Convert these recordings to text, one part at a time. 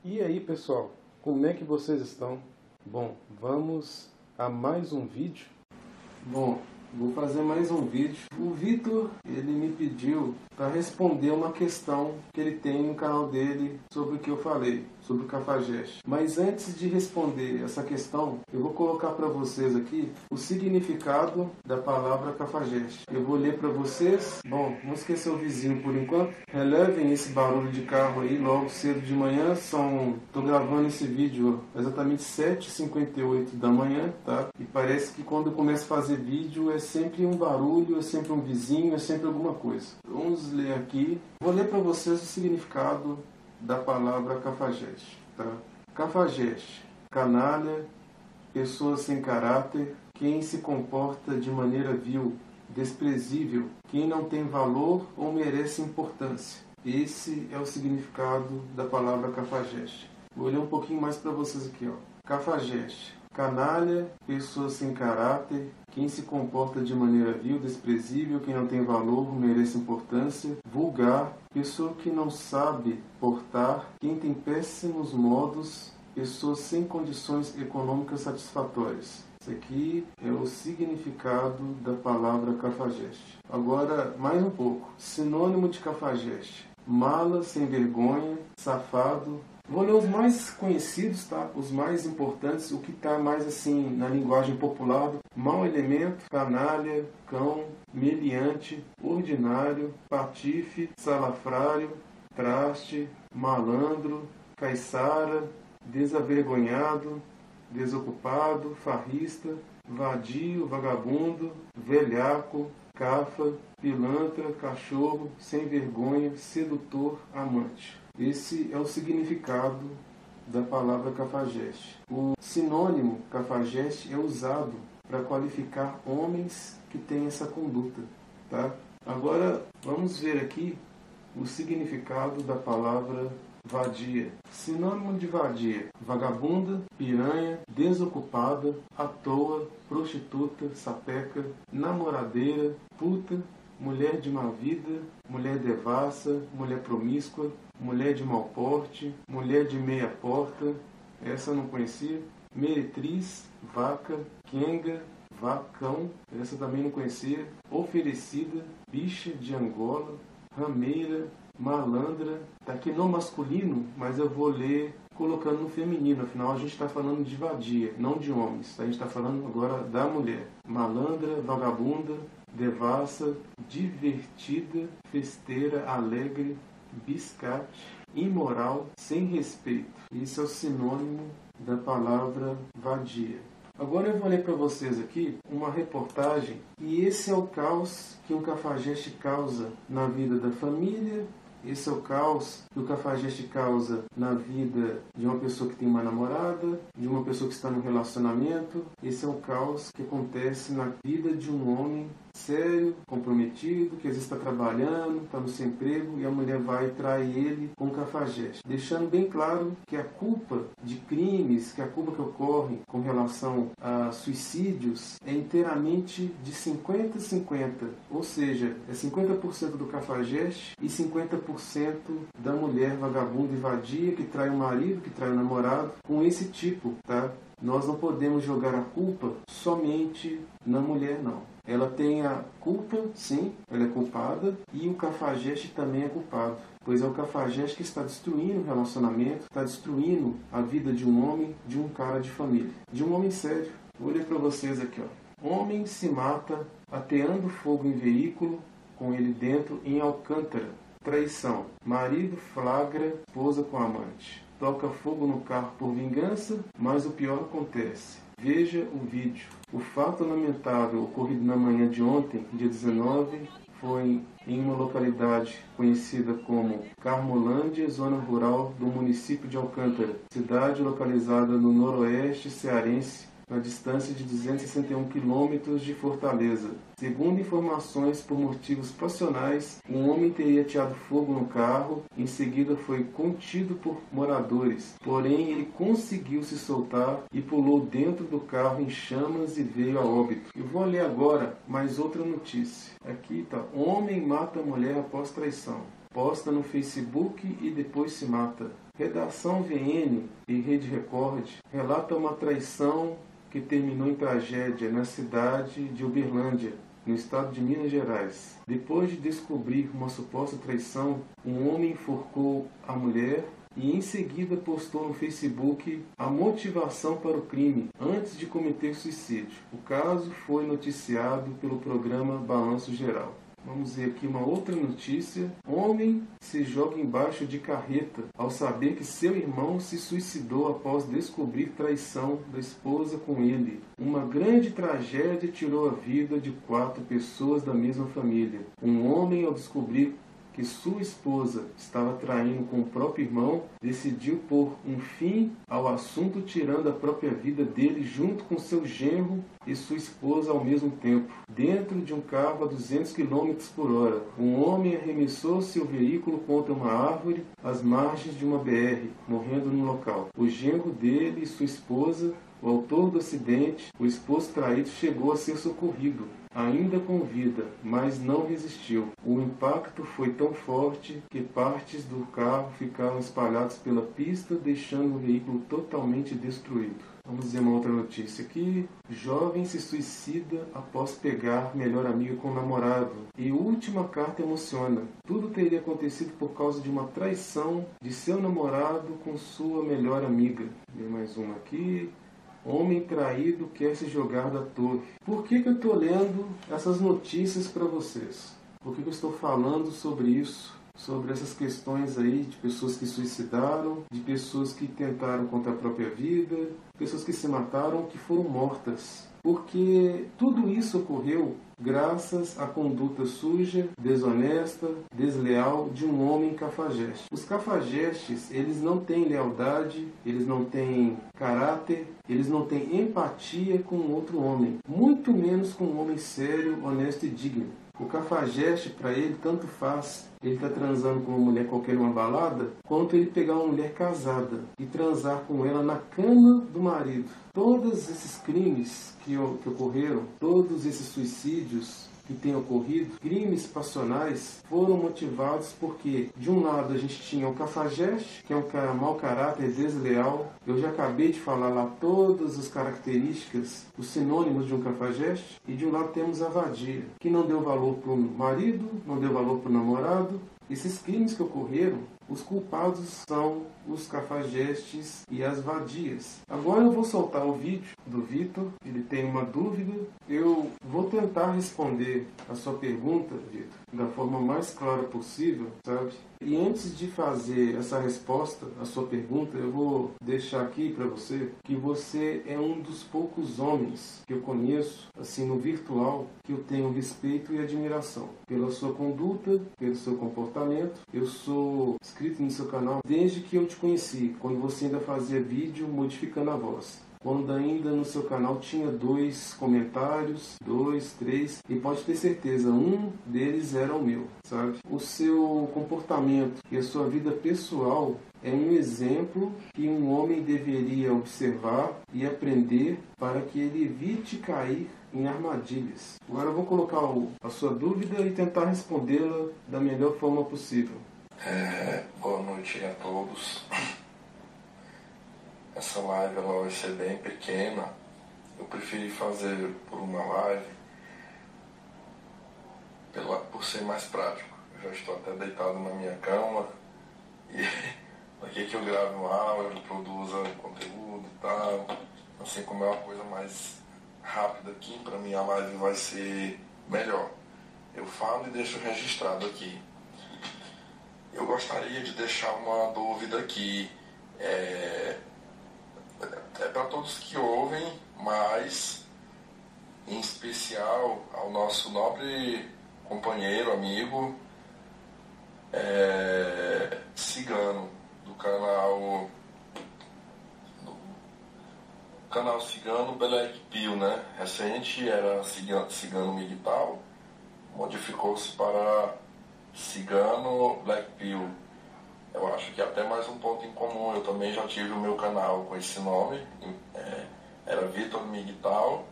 E aí pessoal, como é que vocês estão? Bom, vamos a mais um vídeo. Bom, vou fazer mais um vídeo. O Vitor, ele me pediu para responder uma questão que ele tem no canal dele sobre o que eu falei, sobre o cafajeste. Mas antes de responder essa questão, eu vou colocar para vocês aqui o significado da palavra cafajeste. Eu vou ler para vocês. Bom, não esquecer o vizinho por enquanto. Relevem esse barulho de carro aí logo cedo de manhã. Estou gravando esse vídeo exatamente 7h58 da manhã, tá? E parece que quando eu começo a fazer vídeo é sempre um barulho, é sempre um vizinho, é sempre alguma coisa. Vamos ler aqui. Vou ler para vocês o significado da palavra cafajeste, tá? Cafajeste, canalha, pessoa sem caráter, quem se comporta de maneira vil, desprezível, quem não tem valor ou merece importância. Esse é o significado da palavra cafajeste. Vou ler um pouquinho mais para vocês aqui, ó. Cafajeste, canalha, pessoa sem caráter, quem se comporta de maneira vil, desprezível, quem não tem valor, merece importância, vulgar, pessoa que não sabe portar, quem tem péssimos modos, pessoa sem condições econômicas satisfatórias. Isso aqui é o significado da palavra cafajeste. Agora, mais um pouco. Sinônimo de cafajeste: mala, sem vergonha, safado. Vou ler os mais conhecidos, tá? Os mais importantes, o que está mais assim na linguagem popular: mau elemento, canalha, cão, meliante, ordinário, patife, salafrário, traste, malandro, caiçara, desavergonhado, desocupado, farrista, vadio, vagabundo, velhaco, cafa, pilantra, cachorro, sem vergonha, sedutor, amante. Esse é o significado da palavra cafajeste. O sinônimo cafajeste é usado para qualificar homens que têm essa conduta, tá? Agora vamos ver aqui o significado da palavra vadia. Sinônimo de vadia: vagabunda, piranha, desocupada, à toa, prostituta, sapeca, namoradeira, puta, mulher de má vida, mulher devassa, mulher promíscua, mulher de mau porte, mulher de meia porta, essa eu não conhecia, meretriz, vaca, quenga, vacão, essa também não conhecia, oferecida, bicha de Angola, rameira, malandra. Está aqui no masculino, mas eu vou ler colocando no feminino, afinal a gente está falando de vadia, não de homens. A gente está falando agora da mulher. Malandra, vagabunda, devassa, divertida, festeira, alegre, biscate, imoral, sem respeito. Esse é o sinônimo da palavra vadia. Agora eu vou ler para vocês aqui uma reportagem, e esse é o caos que um cafajeste causa na vida da família. Esse é o caos que o cafajeste causa na vida de uma pessoa que tem uma namorada, de uma pessoa que está num relacionamento. Esse é o caos que acontece na vida de um homem sério, comprometido, que às vezes está trabalhando, está no seu emprego, e a mulher vai trair ele com cafajeste. Deixando bem claro que a culpa de crimes, que a culpa que ocorre com relação a suicídios é inteiramente de 50-50. Ou seja, é 50% do cafajeste e 50% da mulher vagabunda e vadia que trai o marido, que trai o namorado, com esse tipo, tá? Nós não podemos jogar a culpa somente na mulher, não. Ela tem a culpa, sim, ela é culpada, e o cafajeste também é culpado, pois é o cafajeste que está destruindo o relacionamento, está destruindo a vida de um homem, de um cara de família, de um homem sério. Vou ler para vocês aqui, ó. Homem se mata ateando fogo em veículo, com ele dentro em Alcântara. Traição. Marido flagra esposa com amante. Toca fogo no carro por vingança, mas o pior acontece. Veja o vídeo. O fato lamentável ocorrido na manhã de ontem, dia 19, foi em uma localidade conhecida como Carmolândia, zona rural do município de Alcântara, cidade localizada no noroeste cearense, na distância de 261 quilômetros de Fortaleza. Segundo informações por motivos passionais, um homem teria ateado fogo no carro, em seguida foi contido por moradores. Porém, ele conseguiu se soltar e pulou dentro do carro em chamas e veio a óbito. Eu vou ler agora mais outra notícia. Aqui está: homem mata mulher após traição. Posta no Facebook e depois se mata. Redação VN e Rede Record relata uma traição que terminou em tragédia na cidade de Uberlândia, no estado de Minas Gerais. Depois de descobrir uma suposta traição, um homem enforcou a mulher e em seguida postou no Facebook a motivação para o crime antes de cometer suicídio. O caso foi noticiado pelo programa Balanço Geral. Vamos ver aqui uma outra notícia. Homem se joga embaixo de carreta ao saber que seu irmão se suicidou após descobrir traição da esposa com ele. Uma grande tragédia tirou a vida de 4 pessoas da mesma família. Um homem, ao descobrir que sua esposa estava traindo com o próprio irmão, decidiu pôr um fim ao assunto, tirando a própria vida dele junto com seu genro e sua esposa ao mesmo tempo. Dentro de um carro a 200 km por hora, um homem arremessou seu veículo contra uma árvore às margens de uma BR, morrendo no local. O genro dele e sua esposa, o autor do acidente, o esposo traído, chegou a ser socorrido, ainda com vida, mas não resistiu. O impacto foi tão forte que partes do carro ficaram espalhadas pela pista, deixando o veículo totalmente destruído. Vamos ver uma outra notícia aqui. Jovem se suicida após pegar melhor amiga com namorado. E última carta emociona. Tudo teria acontecido por causa de uma traição de seu namorado com sua melhor amiga. Vem mais uma aqui. Homem traído quer se jogar da torre. Por que eu estou lendo essas notícias para vocês? Por que eu estou falando sobre isso? Sobre essas questões aí de pessoas que suicidaram, de pessoas que tentaram contra a própria vida, pessoas que se mataram, que foram mortas. Porque tudo isso ocorreu graças à conduta suja, desonesta, desleal de um homem cafajeste. Os cafajestes, eles não têm lealdade, eles não têm caráter, eles não têm empatia com outro homem, muito menos com um homem sério, honesto e digno. O cafajeste, para ele, tanto faz ele estar transando com uma mulher qualquer numa balada, quanto ele pegar uma mulher casada e transar com ela na cama do marido. Todos esses crimes que ocorreram, todos esses suicídios que têm ocorrido, crimes passionais, foram motivados porque, de um lado, a gente tinha o cafajeste, que é um cara mau caráter, desleal. Eu já acabei de falar lá todas as características, os sinônimos de um cafajeste. E de um lado temos a vadia, que não deu valor para o marido, não deu valor para o namorado. Esses crimes que ocorreram, os culpados são os cafajestes e as vadias. Agora eu vou soltar o vídeo do Vitor. Ele tem uma dúvida. Eu vou tentar responder a sua pergunta, Vitor, da forma mais clara possível, sabe? E antes de fazer essa resposta à sua pergunta, eu vou deixar aqui para você que você é um dos poucos homens que eu conheço, assim, no virtual, que eu tenho respeito e admiração pela sua conduta, pelo seu comportamento. Eu sou inscrito no seu canal desde que eu te conheci, quando você ainda fazia vídeo modificando a voz. Quando ainda no seu canal tinha 2 comentários, 2, 3, e pode ter certeza, um deles era o meu, sabe? O seu comportamento e a sua vida pessoal é um exemplo que um homem deveria observar e aprender para que ele evite cair em armadilhas. Agora eu vou colocar a sua dúvida e tentar respondê-la da melhor forma possível. Boa noite a todos. Essa live ela vai ser bem pequena. Eu preferi fazer por uma live por ser mais prático. Eu já estou até deitado na minha cama e aqui que eu gravo um áudio, produza conteúdo e tal. Assim, como é uma coisa mais rápida aqui, para mim a live vai ser melhor. Eu falo e deixo registrado aqui. Eu gostaria de deixar uma dúvida aqui. É para todos que ouvem, mas em especial ao nosso nobre companheiro, amigo Cigano, do canal Cigano Black Pill, né? Recente era Cigano Migtal, modificou-se para Cigano Black Pill. Eu acho que até mais um ponto em comum. Eu também já tive o meu canal com esse nome, era Vitor Migtal,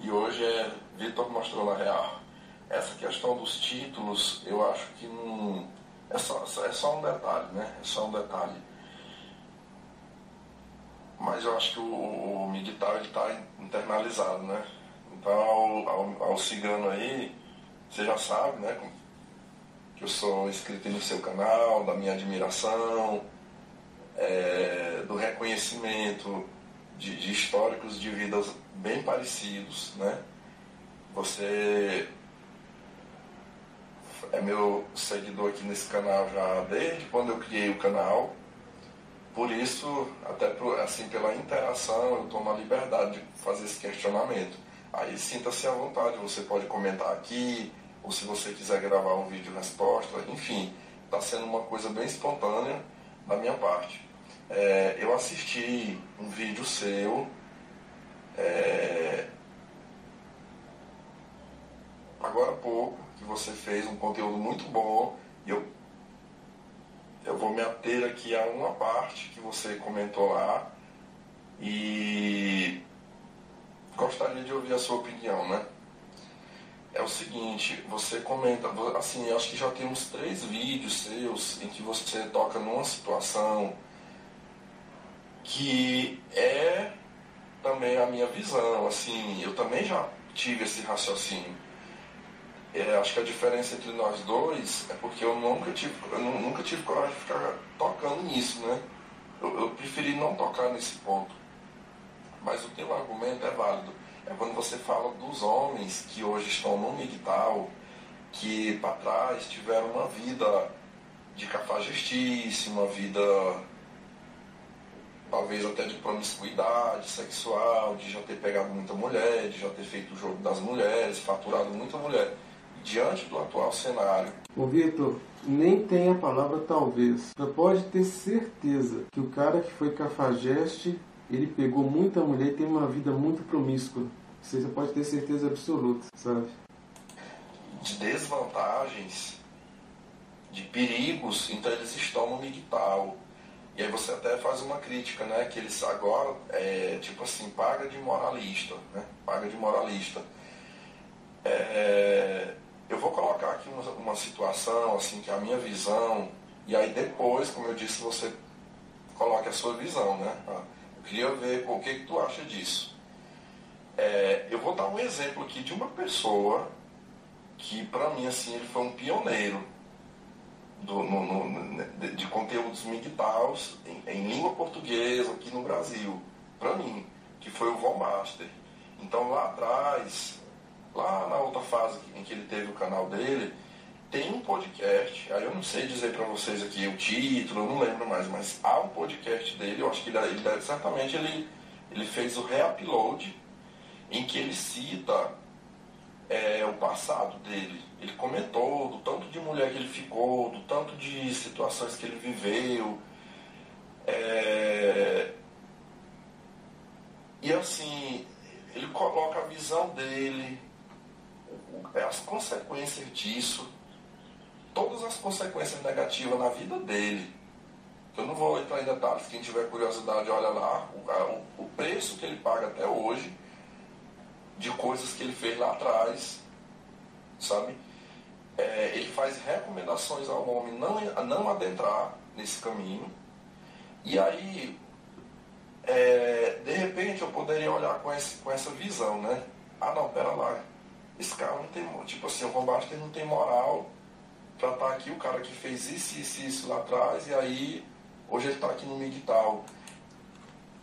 e hoje é Vitor Mostrando a Real. Essa questão dos títulos, eu acho que não, é só um detalhe, né? É só um detalhe. mas eu acho que o MGTOW ele está internalizado, né? Então, ao cigano aí, você já sabe, né? Que eu sou inscrito no seu canal, da minha admiração, do reconhecimento de históricos de vidas bem parecidos, né? Você é meu seguidor aqui nesse canal já desde quando eu criei o canal. Por isso, até assim, pela interação, eu tomo a liberdade de fazer esse questionamento. Aí sinta-se à vontade, você pode comentar aqui, ou se você quiser gravar um vídeo resposta, enfim, está sendo uma coisa bem espontânea da minha parte. Eu assisti um vídeo seu, agora há pouco, que você fez um conteúdo muito bom, e eu vou me ater aqui a uma parte que você comentou lá, e gostaria de ouvir a sua opinião, né? É o seguinte, você comenta, assim, eu acho que já tem uns 3 vídeos seus em que você toca numa situação que é também a minha visão, assim, eu também já tive esse raciocínio. Acho que a diferença entre nós dois é porque eu nunca tive coragem de ficar tocando nisso, né? Eu preferi não tocar nesse ponto. Mas o teu argumento é válido. É quando você fala dos homens que hoje estão no MGTOW, que para trás tiveram uma vida de cafajestice, uma vida talvez até de promiscuidade sexual, de já ter pegado muita mulher, de já ter feito o jogo das mulheres, faturado muita mulher. E diante do atual cenário... Ô Vitor, nem tem a palavra talvez. Você pode ter certeza que o cara que foi cafajeste, ele pegou muita mulher e tem uma vida muito promíscua. Você pode ter certeza absoluta, sabe? De desvantagens, de perigos, então eles estão no MGTOW. E aí você até faz uma crítica, né? Que eles agora, tipo assim, paga de moralista, né? Paga de moralista. Eu vou colocar aqui uma situação, assim, que é a minha visão, e aí depois, como eu disse, você coloque a sua visão, né? Eu queria ver o que tu acha disso. Eu vou dar um exemplo aqui de uma pessoa que, pra mim, assim, ele foi um pioneiro de conteúdos MGTOWs em língua portuguesa aqui no Brasil, pra mim, que foi o Von Master. Então, lá atrás, lá na outra fase em que ele teve o canal dele, tem um podcast, aí eu não sei dizer pra vocês aqui o título, eu não lembro mais, mas há um podcast dele, eu acho que ele deve, certamente ele fez o reupload, em que ele cita o passado dele. Ele comentou do tanto de mulher que ele ficou, do tanto de situações que ele viveu. E assim, ele coloca a visão dele, as consequências disso, todas as consequências negativas na vida dele. Eu não vou entrar em detalhes, quem tiver curiosidade olha lá, o preço que ele paga até hoje, de coisas que ele fez lá atrás, sabe? Ele faz recomendações ao homem não adentrar nesse caminho. E aí, de repente, eu poderia olhar com essa visão, né? Ah, não, pera lá. Esse cara não tem, tipo assim, o Von Master não tem moral pra estar aqui, o cara que fez isso lá atrás, e aí, hoje ele tá aqui no MGTOW.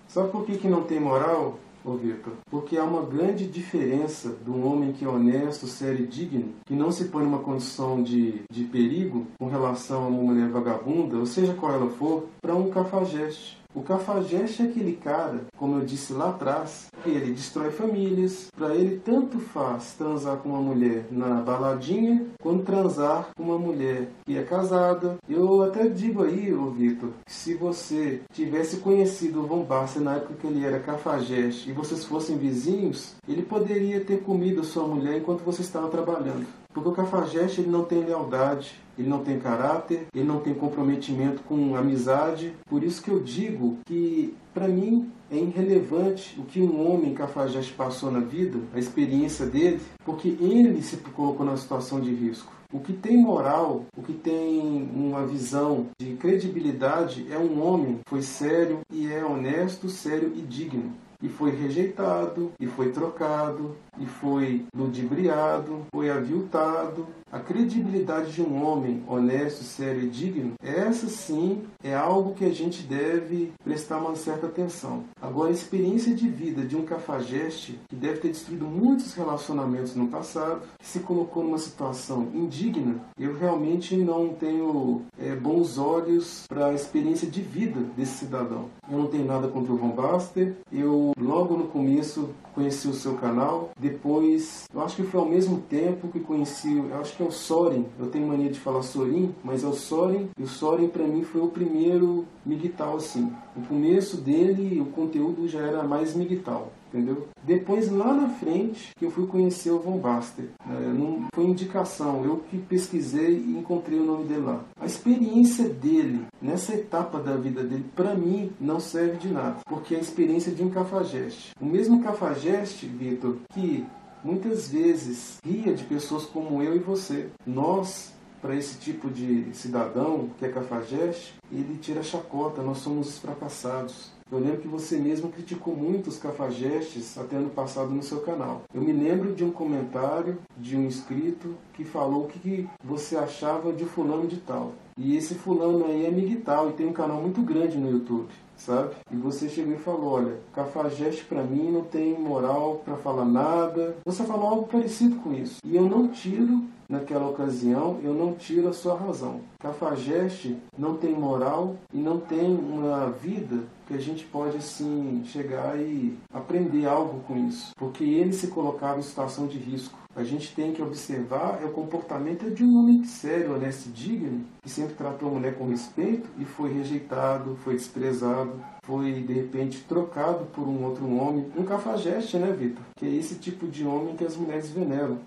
Sabe por que não tem moral, ô Vitor? Porque há uma grande diferença de um homem que é honesto, sério e digno, que não se põe numa condição de perigo com relação a uma mulher vagabunda, ou seja qual ela for, para um cafajeste. O cafajeste é aquele cara, como eu disse lá atrás, que ele destrói famílias. Para ele tanto faz transar com uma mulher na baladinha, quanto transar com uma mulher que é casada. Eu até digo aí, ô Vitor, que se você tivesse conhecido o Von Master na época que ele era cafajeste e vocês fossem vizinhos, ele poderia ter comido a sua mulher enquanto você estava trabalhando. Porque o cafajeste ele não tem lealdade, ele não tem caráter, ele não tem comprometimento com amizade. Por isso que eu digo que, para mim, é irrelevante o que um homem cafajeste passou na vida, a experiência dele, porque ele se colocou numa situação de risco. O que tem moral, o que tem uma visão de credibilidade é um homem que foi sério e é honesto, sério e digno. E foi rejeitado, e foi trocado, e foi ludibriado, foi aviltado. A credibilidade de um homem honesto, sério e digno, essa sim é algo que a gente deve prestar uma certa atenção. Agora, a experiência de vida de um cafajeste, que deve ter destruído muitos relacionamentos no passado, que se colocou numa situação indigna, eu realmente não tenho bons olhos para a experiência de vida desse cidadão. Eu não tenho nada contra o Von Baster, eu logo no começo conheci o seu canal, depois, eu acho que foi ao mesmo tempo que conheci, eu acho que é o Soren, eu tenho mania de falar Sorin, mas é o Soren, e o Soren para mim foi o primeiro MGTOW assim. O começo dele, o conteúdo já era mais MGTOW, entendeu? Depois, lá na frente, que eu fui conhecer o Von Baster. Não foi indicação, eu que pesquisei e encontrei o nome dele lá. A experiência dele, nessa etapa da vida dele, para mim, não serve de nada, porque é a experiência de um cafajeste. O mesmo cafajeste, Vitor, que muitas vezes ria de pessoas como eu e você. Nós, para esse tipo de cidadão que é cafajeste, ele tira chacota, nós somos os fracassados. Eu lembro que você mesmo criticou muito os cafajestes até ano passado no seu canal. Eu me lembro de um comentário de um inscrito que falou o que você achava de fulano de tal. E esse fulano aí é MGTOW e tem um canal muito grande no YouTube, sabe? E você chegou e falou, olha, cafajeste pra mim não tem moral pra falar nada. Você falou algo parecido com isso. E eu não tiro, naquela ocasião, eu não tiro a sua razão. Cafajeste não tem moral e não tem uma vida que a gente pode, assim, chegar e aprender algo com isso. Porque ele se colocava em situação de risco. A gente tem que observar o comportamento de um homem sério, honesto e digno, que sempre tratou a mulher com respeito e foi rejeitado, foi desprezado, foi, de repente, trocado por um outro homem. Um cafajeste, né, Vitor? Que é esse tipo de homem que as mulheres veneram.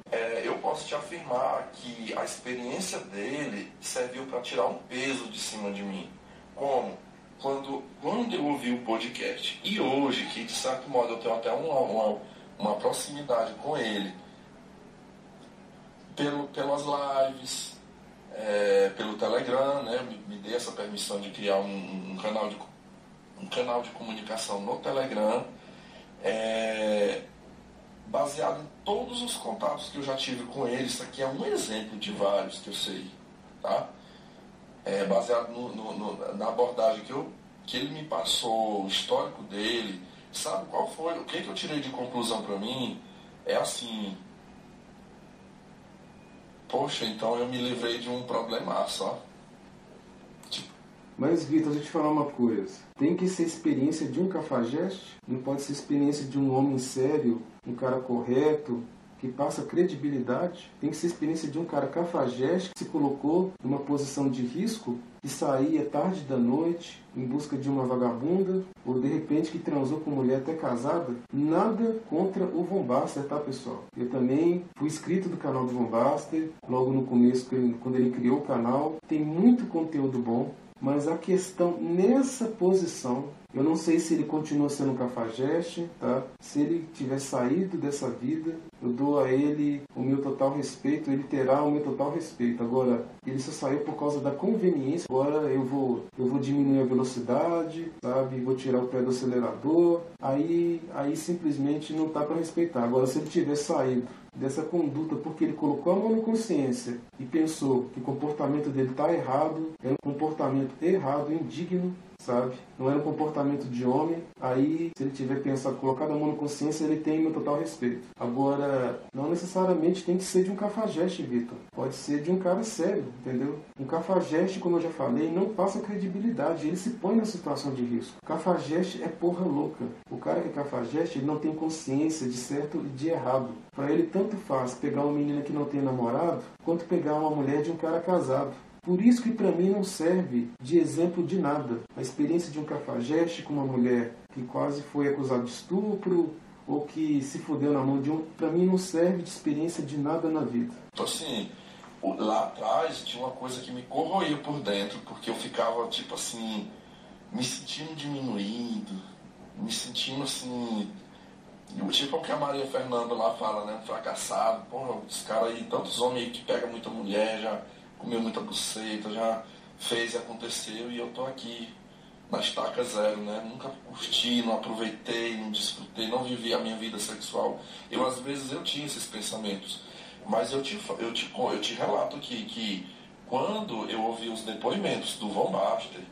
Eu posso te afirmar que a experiência dele serviu para tirar um peso de cima de mim. Como? Quando eu ouvi o podcast, e hoje, que de certo modo eu tenho até uma proximidade com ele, pelas lives, pelo Telegram, né, me dei essa permissão de criar um canal de comunicação no Telegram, baseado em todos os contatos que eu já tive com ele. Isso aqui é um exemplo de vários que eu sei, tá? Baseado na abordagem que ele me passou, o histórico dele, sabe qual foi, o que eu tirei de conclusão para mim, é assim, poxa, então eu me livrei de um problemaço, ó. Mas, Vitor, deixa eu te falar uma coisa. Tem que ser experiência de um cafajeste, não pode ser experiência de um homem sério, um cara correto, que passa credibilidade. Tem que ser experiência de um cara cafajeste que se colocou numa posição de risco, que saía tarde da noite em busca de uma vagabunda, ou de repente que transou com mulher até casada. Nada contra o Von Baster, tá, pessoal? Eu também fui inscrito do canal do Von Baster, logo no começo, quando ele criou o canal. Tem muito conteúdo bom. Mas a questão nessa posição, eu não sei se ele continua sendo um cafajeste, tá? Se ele tiver saído dessa vida, eu dou a ele o meu total respeito, ele terá o meu total respeito. Agora, ele só saiu por causa da conveniência. Agora eu vou diminuir a velocidade, sabe? Vou tirar o pé do acelerador. Aí simplesmente não tá para respeitar. Agora, se ele tiver saído dessa conduta porque ele colocou a mão na consciência e pensou que o comportamento dele está errado, era um comportamento errado, indigno, sabe? Não era um comportamento de homem. Aí, se ele tiver pensado, colocado a mão na consciência, ele tem meu total respeito. Agora, não necessariamente tem que ser de um cafajeste, Vitor. Pode ser de um cara sério, entendeu? Um cafajeste, como eu já falei, não passa credibilidade. Ele se põe na situação de risco. Cafajeste é porra louca. O cara que é cafajeste, ele não tem consciência de certo e de errado. Para ele, tanto faz pegar uma menina que não tem namorado, quanto pegar uma mulher de um cara casado. Por isso que para mim não serve de exemplo de nada. A experiência de um cafajeste com uma mulher que quase foi acusada de estupro ou que se fodeu na mão de um, para mim não serve de experiência de nada na vida. Então assim, lá atrás tinha uma coisa que me corroía por dentro, porque eu ficava tipo assim, me sentindo diminuído, me sentindo assim, tipo o que a Maria Fernanda lá fala, né? Um fracassado. Porra, esse cara aí, tantos homens aí que pega muita mulher, já comeu muita buceta, já fez e aconteceu, e eu tô aqui na estaca zero, né? Nunca curti, não aproveitei, não desfrutei, não vivi a minha vida sexual. Eu, às vezes, eu tinha esses pensamentos. Mas eu te relato aqui que quando eu ouvi os depoimentos do Von Baster,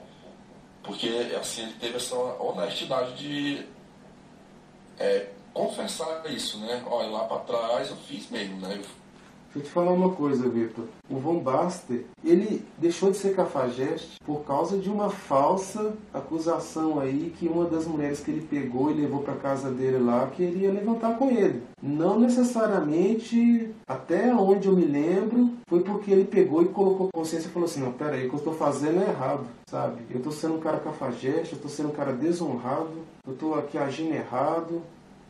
porque assim, ele teve essa honestidade de confessar isso, né? Olha, lá para trás eu fiz mesmo, né? Deixa eu te falar uma coisa, Vitor. O Von Baster, ele deixou de ser cafajeste por causa de uma falsa acusação aí que uma das mulheres que ele pegou e levou para casa dele lá queria levantar com ele. Não necessariamente, até onde eu me lembro, foi porque ele pegou e colocou consciência e falou assim, não, peraí, o que eu estou fazendo é errado, sabe? Eu estou sendo um cara cafajeste, eu estou sendo um cara desonrado, eu estou aqui agindo errado.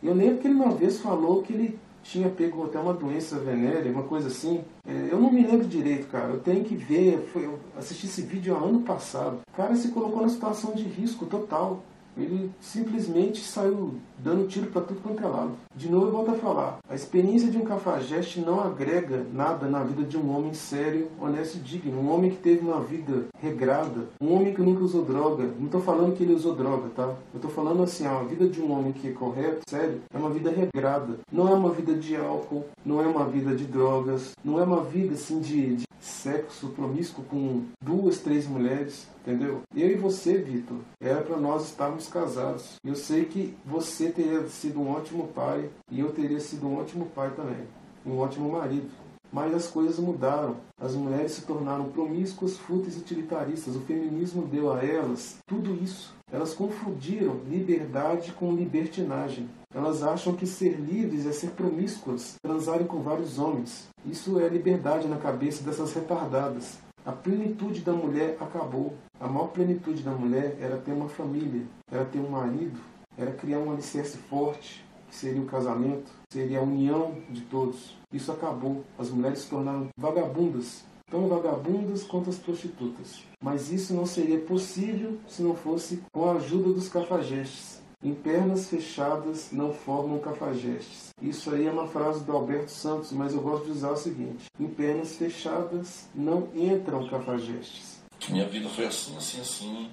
Eu lembro que ele uma vez falou que ele tinha pego até uma doença venérea, uma coisa assim. Eu não me lembro direito, cara. Eu tenho que ver. Eu assisti esse vídeo ano passado. O cara se colocou numa situação de risco total. Ele simplesmente saiu dando tiro para tudo quanto é lado. De novo eu volto a falar. A experiência de um cafajeste não agrega nada na vida de um homem sério, honesto e digno. Um homem que teve uma vida regrada. Um homem que nunca usou droga. Não estou falando que ele usou droga, tá? Eu estou falando assim, a vida de um homem que é correto, sério, é uma vida regrada. Não é uma vida de álcool, não é uma vida de drogas, não é uma vida assim de sexo promíscuo com 2, 3 mulheres, entendeu? Eu e você, Vitor, era para nós estarmos casados. Eu sei que você teria sido um ótimo pai e eu teria sido um ótimo pai também, um ótimo marido. Mas as coisas mudaram. As mulheres se tornaram promíscuas, fúteis e utilitaristas. O feminismo deu a elas tudo isso. Elas confundiram liberdade com libertinagem. Elas acham que ser livres é ser promíscuas, transarem com vários homens. Isso é liberdade na cabeça dessas retardadas. A plenitude da mulher acabou. A maior plenitude da mulher era ter uma família, era ter um marido, era criar um alicerce forte, que seria o casamento, seria a união de todos. Isso acabou. As mulheres se tornaram vagabundas, tão vagabundas quanto as prostitutas. Mas isso não seria possível se não fosse com a ajuda dos cafajestes. Em pernas fechadas não formam cafajestes. Isso aí é uma frase do Alberto Santos, mas eu gosto de usar o seguinte: em pernas fechadas não entram cafajestes. Minha vida foi assim, assim, assim,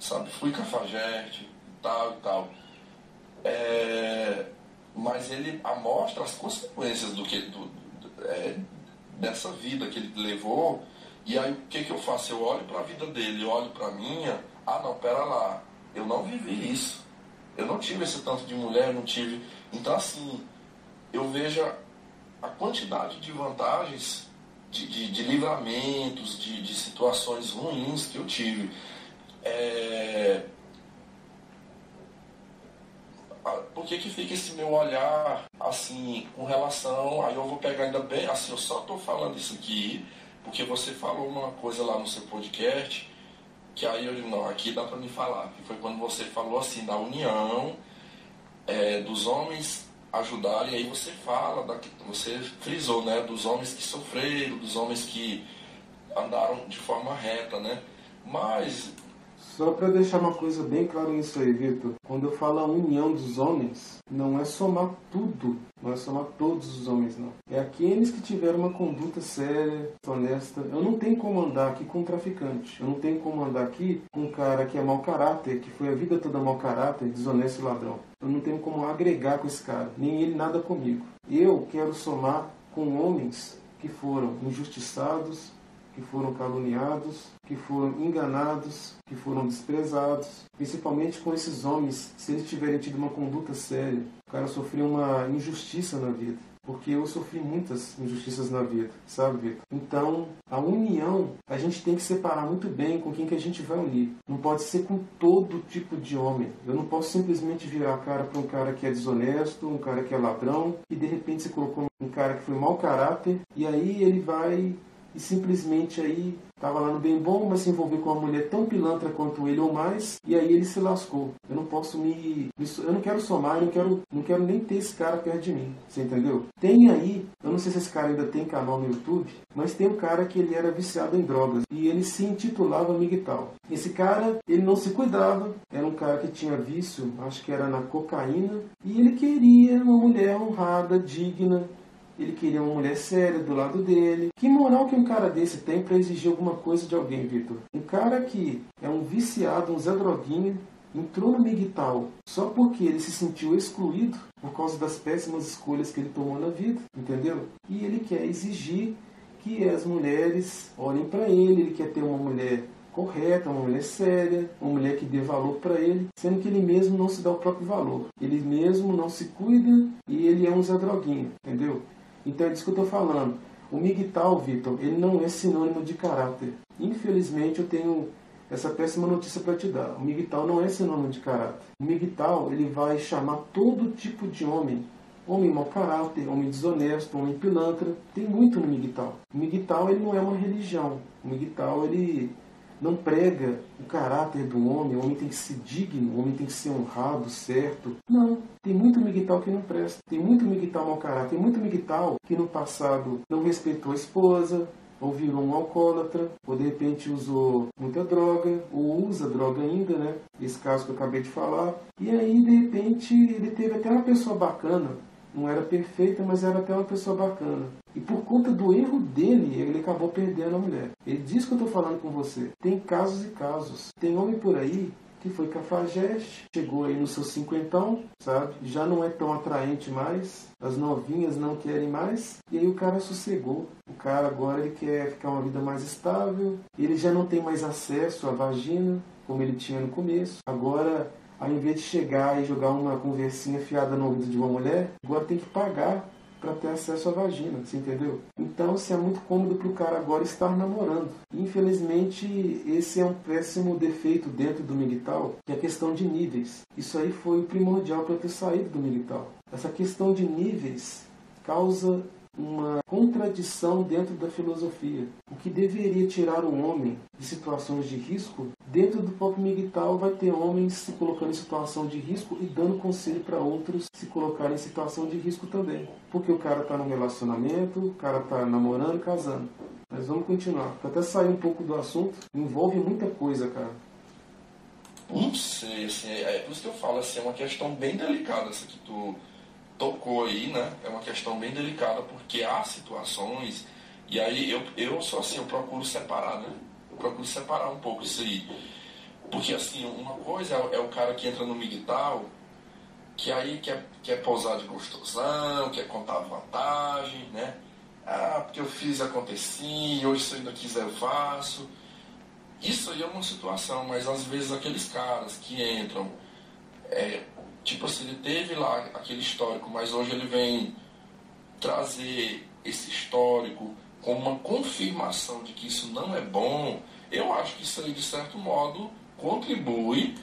sabe? Fui cafajeste, tal e tal. Mas ele mostra as consequências dessa vida que ele levou. E aí o que eu faço? Eu olho para a vida dele, eu olho para a minha. Ah, não, pera lá, eu não vivi isso. Eu não tive esse tanto de mulher, não tive. Então, assim, eu vejo a quantidade de vantagens, de livramentos, de situações ruins que eu tive. Por que fica esse meu olhar, assim, com relação... Aí eu vou pegar ainda bem... Assim, eu só estou falando isso aqui porque você falou uma coisa lá no seu podcast... que aí eu digo, não, aqui dá para me falar, que foi quando você falou assim, da união, dos homens ajudarem, aí você fala, você frisou, né, dos homens que sofreram, dos homens que andaram de forma reta, né, mas... Só para deixar uma coisa bem clara nisso aí, Vitor, quando eu falo a união dos homens, não é somar tudo, não é somar todos os homens, não. É aqueles que tiveram uma conduta séria, honesta. Eu não tenho como andar aqui com um traficante, eu não tenho como andar aqui com um cara que é mau caráter, que foi a vida toda mau caráter, desonesto e ladrão. Eu não tenho como agregar com esse cara, nem ele nada comigo. Eu quero somar com homens que foram injustiçados, que foram caluniados, que foram enganados, que foram desprezados, principalmente com esses homens, se eles tiverem tido uma conduta séria. O cara sofreu uma injustiça na vida, porque eu sofri muitas injustiças na vida, sabe, Vitor? Então, a união, a gente tem que separar muito bem com quem que a gente vai unir. Não pode ser com todo tipo de homem. Eu não posso simplesmente virar a cara para um cara que é desonesto, um cara que é ladrão, e de repente você colocou um cara que foi mau caráter, e aí ele vai e simplesmente aí estava lá no bem bom, mas se envolveu com uma mulher tão pilantra quanto ele ou mais, e aí ele se lascou. Eu não posso eu não quero somar, eu não quero nem ter esse cara perto de mim, você entendeu? Tem aí, eu não sei se esse cara ainda tem canal no YouTube, mas tem um cara que ele era viciado em drogas, e ele se intitulava Miguel. Esse cara, ele não se cuidava, era um cara que tinha vício, acho que era na cocaína, e ele queria uma mulher honrada, digna. Ele queria uma mulher séria do lado dele. Que moral que um cara desse tem para exigir alguma coisa de alguém, Vitor? Um cara que é um viciado, um Zé Droguinha, entrou no Miguel só porque ele se sentiu excluído por causa das péssimas escolhas que ele tomou na vida, entendeu? E ele quer exigir que as mulheres olhem para ele quer ter uma mulher correta, uma mulher séria, uma mulher que dê valor para ele, sendo que ele mesmo não se dá o próprio valor. Ele mesmo não se cuida e ele é um Zé Droguinha, entendeu? Então é disso que eu estou falando. O Miguel, Vitor, ele não é sinônimo de caráter. Infelizmente eu tenho essa péssima notícia para te dar. O Miguel não é sinônimo de caráter. O Miguel, ele vai chamar todo tipo de homem. Homem mau caráter, homem desonesto, homem pilantra. Tem muito no Miguel. O Miguel, ele não é uma religião. O Miguel, ele não prega o caráter do homem. O homem tem que ser digno, o homem tem que ser honrado, certo. Não. Tem muito Miguel que não presta. Tem muito Miguel mau caráter. Tem muito Miguel que no passado não respeitou a esposa, ou virou um alcoólatra, ou de repente usou muita droga, ou usa droga ainda, né? Esse caso que eu acabei de falar. E aí, de repente, ele teve até uma pessoa bacana. Não era perfeita, mas era até uma pessoa bacana. E por conta do erro dele, ele acabou perdendo a mulher. Ele diz que eu estou falando com você. Tem casos e casos. Tem homem por aí que foi cafajeste, chegou aí no seu cinquentão, sabe? Já não é tão atraente mais, as novinhas não querem mais, e aí o cara sossegou. O cara agora ele quer ficar uma vida mais estável, ele já não tem mais acesso à vagina, como ele tinha no começo. Agora, ao invés de chegar e jogar uma conversinha fiada no ouvido de uma mulher, agora tem que pagar para ter acesso à vagina, você entendeu? Então, isso é muito cômodo para o cara agora estar namorando. Infelizmente, esse é um péssimo defeito dentro do Miguel, que é a questão de níveis. Isso aí foi o primordial para eu ter saído do Miguel. Essa questão de níveis causa uma contradição dentro da filosofia. O que deveria tirar o homem de situações de risco, dentro do próprio Miguel vai ter homens se colocando em situação de risco e dando conselho para outros se colocarem em situação de risco também. Porque o cara está num relacionamento, o cara está namorando, casando. Mas vamos continuar. Para até sair um pouco do assunto, envolve muita coisa, cara. Não sei, assim, é por isso que eu falo, assim, é uma questão bem delicada essa que tu tocou aí, né? É uma questão bem delicada, porque há situações, e aí eu sou assim, eu procuro separar, né? Eu procuro separar um pouco isso aí. Porque, assim, uma coisa é o cara que entra no Miguel, que aí quer pousar de gostosão, quer contar vantagem, né? Ah, porque eu fiz e aconteci, hoje se eu ainda quiser eu faço. Isso aí é uma situação, mas às vezes aqueles caras que entram, tipo assim, ele teve lá aquele histórico, mas hoje ele vem trazer esse histórico como uma confirmação de que isso não é bom. Eu acho que isso aí, de certo modo, contribui.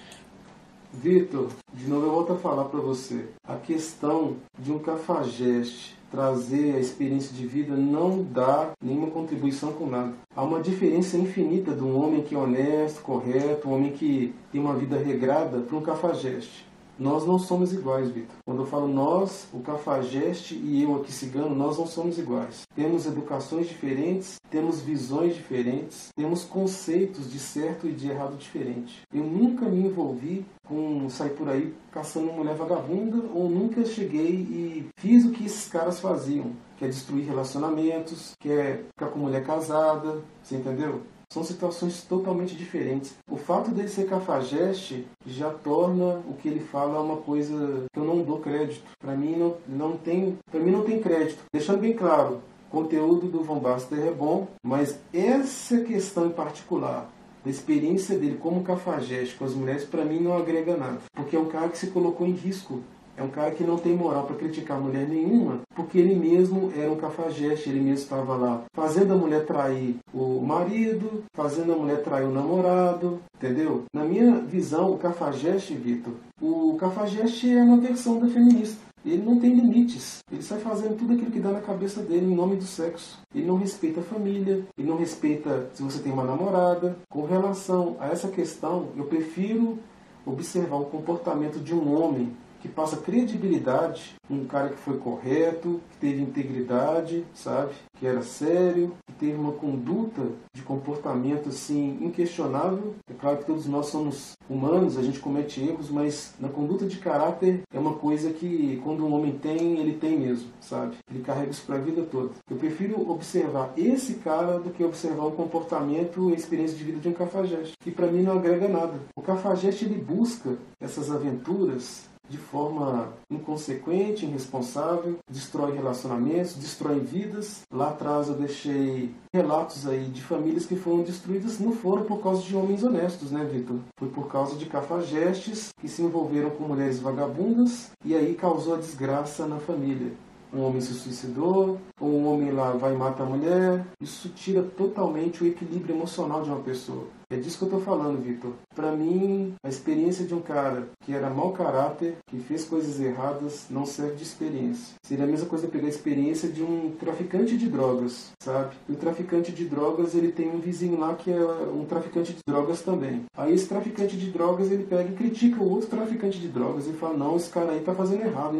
Vitor, de novo eu volto a falar para você. A questão de um cafajeste trazer a experiência de vida não dá nenhuma contribuição com nada. Há uma diferença infinita de um homem que é honesto, correto, um homem que tem uma vida regrada, para um cafajeste. Nós não somos iguais, Vitor. Quando eu falo nós, o cafajeste e eu aqui cigano, nós não somos iguais. Temos educações diferentes, temos visões diferentes, temos conceitos de certo e de errado diferentes. Eu nunca me envolvi com sair por aí caçando mulher vagabunda, ou nunca cheguei e fiz o que esses caras faziam, que é destruir relacionamentos, que é ficar com mulher casada, você entendeu? São situações totalmente diferentes. O fato dele ser cafajeste já torna o que ele fala uma coisa que eu não dou crédito. Para mim não tem crédito. Deixando bem claro, o conteúdo do Von Baster é bom, mas essa questão em particular, da experiência dele como cafajeste com as mulheres, para mim não agrega nada. Porque é um cara que se colocou em risco. É um cara que não tem moral para criticar mulher nenhuma, porque ele mesmo era um cafajeste, ele mesmo estava lá fazendo a mulher trair o marido, fazendo a mulher trair o namorado, entendeu? Na minha visão, o cafajeste, Vitor, o cafajeste é uma versão da feminista. Ele não tem limites. Ele sai fazendo tudo aquilo que dá na cabeça dele em nome do sexo. Ele não respeita a família, ele não respeita se você tem uma namorada. Com relação a essa questão, eu prefiro observar o comportamento de um homem que passa credibilidade, um cara que foi correto, que teve integridade, sabe? Que era sério, que teve uma conduta de comportamento assim inquestionável. É claro que todos nós somos humanos, a gente comete erros, mas na conduta de caráter é uma coisa que quando um homem tem, ele tem mesmo, sabe? Ele carrega isso para a vida toda. Eu prefiro observar esse cara do que observar o comportamento e a experiência de vida de um cafajeste, que para mim não agrega nada. O cafajeste, ele busca essas aventuras de forma inconsequente, irresponsável, destrói relacionamentos, destrói vidas. Lá atrás eu deixei relatos aí de famílias que foram destruídas, não foram por causa de homens honestos, né, Vitor? Foi por causa de cafajestes que se envolveram com mulheres vagabundas e aí causou a desgraça na família. Um homem se suicidou, ou um homem lá vai e mata a mulher. Isso tira totalmente o equilíbrio emocional de uma pessoa. É disso que eu estou falando, Vitor. Para mim, a experiência de um cara que era mau caráter, que fez coisas erradas, não serve de experiência. Seria a mesma coisa pegar a experiência de um traficante de drogas, sabe? E o traficante de drogas, ele tem um vizinho lá que é um traficante de drogas também. Aí esse traficante de drogas, ele pega e critica o outro traficante de drogas e fala, não, esse cara aí está fazendo errado,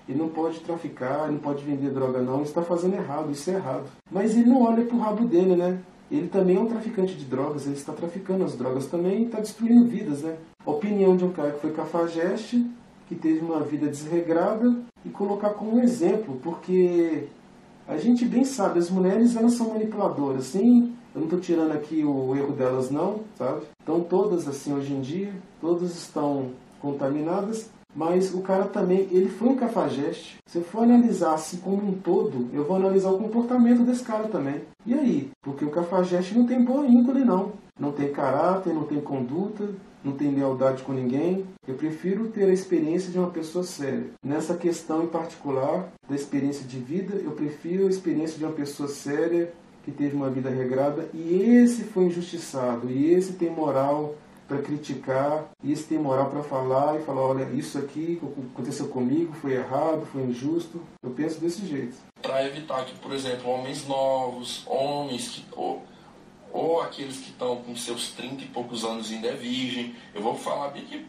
ele não pode traficar, ele não pode vender droga não, ele está fazendo errado, isso é errado. Mas ele não olha pro rabo dele, né? Ele também é um traficante de drogas, ele está traficando as drogas também e está destruindo vidas, né? A opinião de um cara que foi cafajeste, que teve uma vida desregrada, e colocar como um exemplo, porque a gente bem sabe, as mulheres elas são manipuladoras, sim, eu não estou tirando aqui o erro delas não, sabe? Então todas assim hoje em dia, todas estão contaminadas. Mas o cara também, ele foi um cafajeste. Se eu for analisar assim como um todo, eu vou analisar o comportamento desse cara também. E aí? Porque o cafajeste não tem boa índole não. Não tem caráter, não tem conduta, não tem lealdade com ninguém. Eu prefiro ter a experiência de uma pessoa séria. Nessa questão em particular, da experiência de vida, eu prefiro a experiência de uma pessoa séria, que teve uma vida regrada, e esse foi injustiçado, e esse tem moral para criticar, e esse tem moral para falar e falar, olha, isso aqui aconteceu comigo, foi errado, foi injusto. Eu penso desse jeito. Para evitar que, por exemplo, homens novos, homens que ou aqueles que estão com seus 30 e poucos anos ainda é virgem, eu vou falar bem que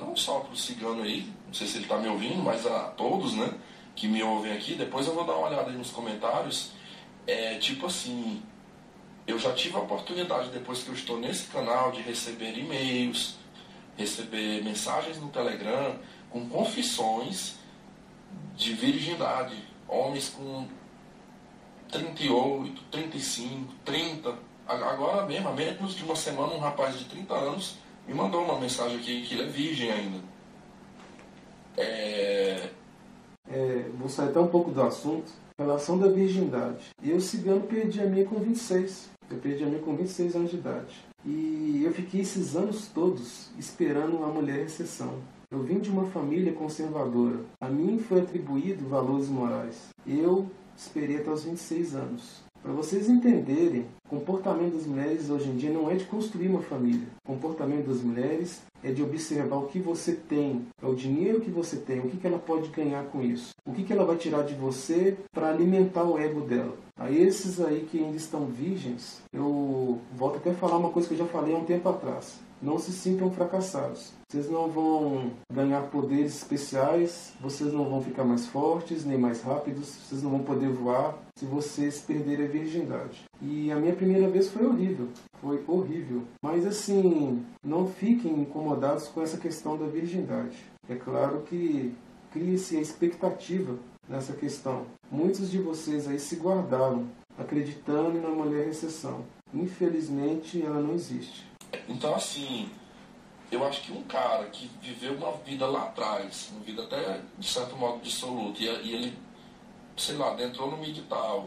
não só para o cigano aí, não sei se ele está me ouvindo, mas a todos, né, que me ouvem aqui, depois eu vou dar uma olhada aí nos comentários, tipo assim, eu já tive a oportunidade, depois que eu estou nesse canal, de receber e-mails, receber mensagens no Telegram com confissões de virgindade. Homens com 38, 35, 30. Agora mesmo, há menos de uma semana, um rapaz de 30 anos me mandou uma mensagem aqui que ele é virgem ainda. Vou sair até um pouco do assunto. Relação da virgindade. Eu, cigano, perdi a minha com 26. Eu perdi a minha com 26 anos de idade. E eu fiquei esses anos todos esperando uma mulher exceção. Eu vim de uma família conservadora. A mim foi atribuído valores morais. Eu esperei até os 26 anos. Para vocês entenderem, o comportamento das mulheres hoje em dia não é de construir uma família. O comportamento das mulheres é de observar o que você tem, é o dinheiro que você tem, o que ela pode ganhar com isso, o que ela vai tirar de você para alimentar o ego dela. A esses aí que ainda estão virgens, eu volto até a falar uma coisa que eu já falei há um tempo atrás. Não se sintam fracassados. Vocês não vão ganhar poderes especiais, vocês não vão ficar mais fortes, nem mais rápidos, vocês não vão poder voar se vocês perderem a virgindade. E a minha primeira vez foi horrível. Foi horrível. Mas assim, não fiquem incomodados com essa questão da virgindade. É claro que cria-se a expectativa nessa questão. Muitos de vocês aí se guardaram, acreditando na mulher exceção. Infelizmente, ela não existe. Então, assim, eu acho que um cara que viveu uma vida lá atrás, uma vida até, de certo modo, dissoluta, e ele, sei lá, entrou no militar,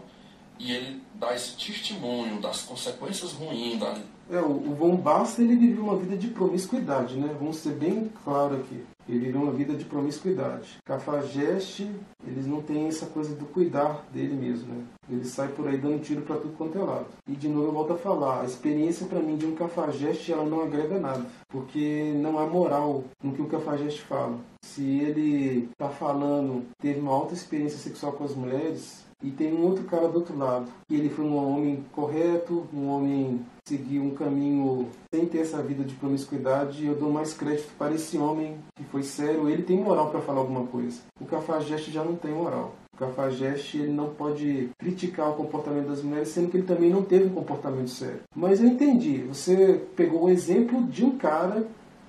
e ele dá esse testemunho das consequências ruins. O Von Basta, ele viveu uma vida de promiscuidade, né? Vamos ser bem claro aqui. Ele viveu uma vida de promiscuidade. Cafajeste, eles não têm essa coisa do cuidar dele mesmo, né? Ele sai por aí dando tiro para tudo quanto é lado. E de novo eu volto a falar, a experiência para mim de um cafajeste, ela não agrega nada. Porque não há moral no que o cafajeste fala. Se ele está falando, teve uma alta experiência sexual com as mulheres, e tem um outro cara do outro lado, que ele foi um homem correto, um homem que seguiu um caminho sem ter essa vida de promiscuidade, e eu dou mais crédito para esse homem que foi sério, ele tem moral para falar alguma coisa. O cafajeste já não tem moral. O cafajeste, ele não pode criticar o comportamento das mulheres, sendo que ele também não teve um comportamento sério. Mas eu entendi, você pegou o exemplo de um cara,